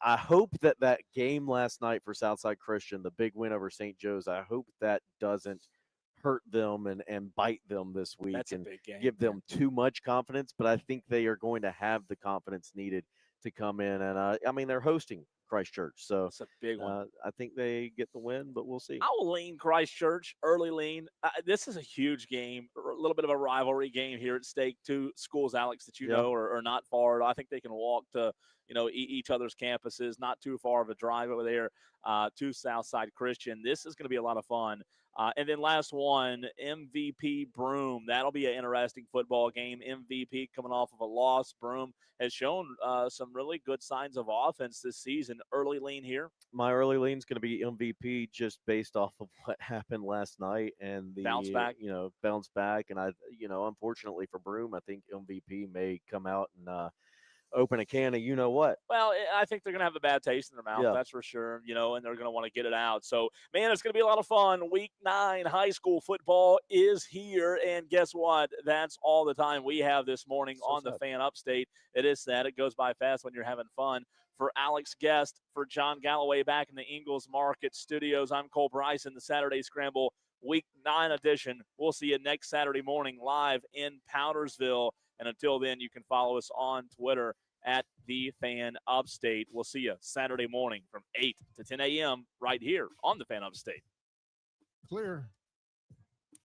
I hope that game last night for Southside Christian, the big win over St. Joe's, I hope that doesn't hurt them and bite them this week. That's and a big game. give them too much confidence, but I think they are going to have the confidence needed to come in. And, they're hosting Christchurch. So it's a big one. I think they get the win, but we'll see. I will lean Christchurch, early lean. This is a huge game, a little bit of a rivalry game here at stake. Two schools, Alex, that you know are not far. I think they can walk to, each other's campuses, not too far of a drive over there to Southside Christian. This is going to be a lot of fun. And then last one, MVP Broome. That'll be an interesting football game. MVP coming off of a loss. Broome has shown some really good signs of offense this season. Early lean here. My early lean is going to be MVP just based off of what happened last night and the bounce back. Bounce back. And unfortunately for Broome, I think MVP may come out and open a can of what. Well, I think they're going to have a bad taste in their mouth, that's for sure, and they're going to want to get it out. So, man, it's going to be a lot of fun. Week 9 high school football is here, and guess what? That's all the time we have this morning on the Fan Upstate. It is sad. It goes by fast when you're having fun. For Alex Guest, for John Galloway back in the Ingalls Market Studios, I'm Cole Bryson, the Saturday Scramble Week 9 edition. We'll see you next Saturday morning live in Powdersville. And until then, you can follow us on Twitter at The Fan Upstate. We'll see you Saturday morning from 8 to 10 a.m. right here on The Fan Upstate. Clear.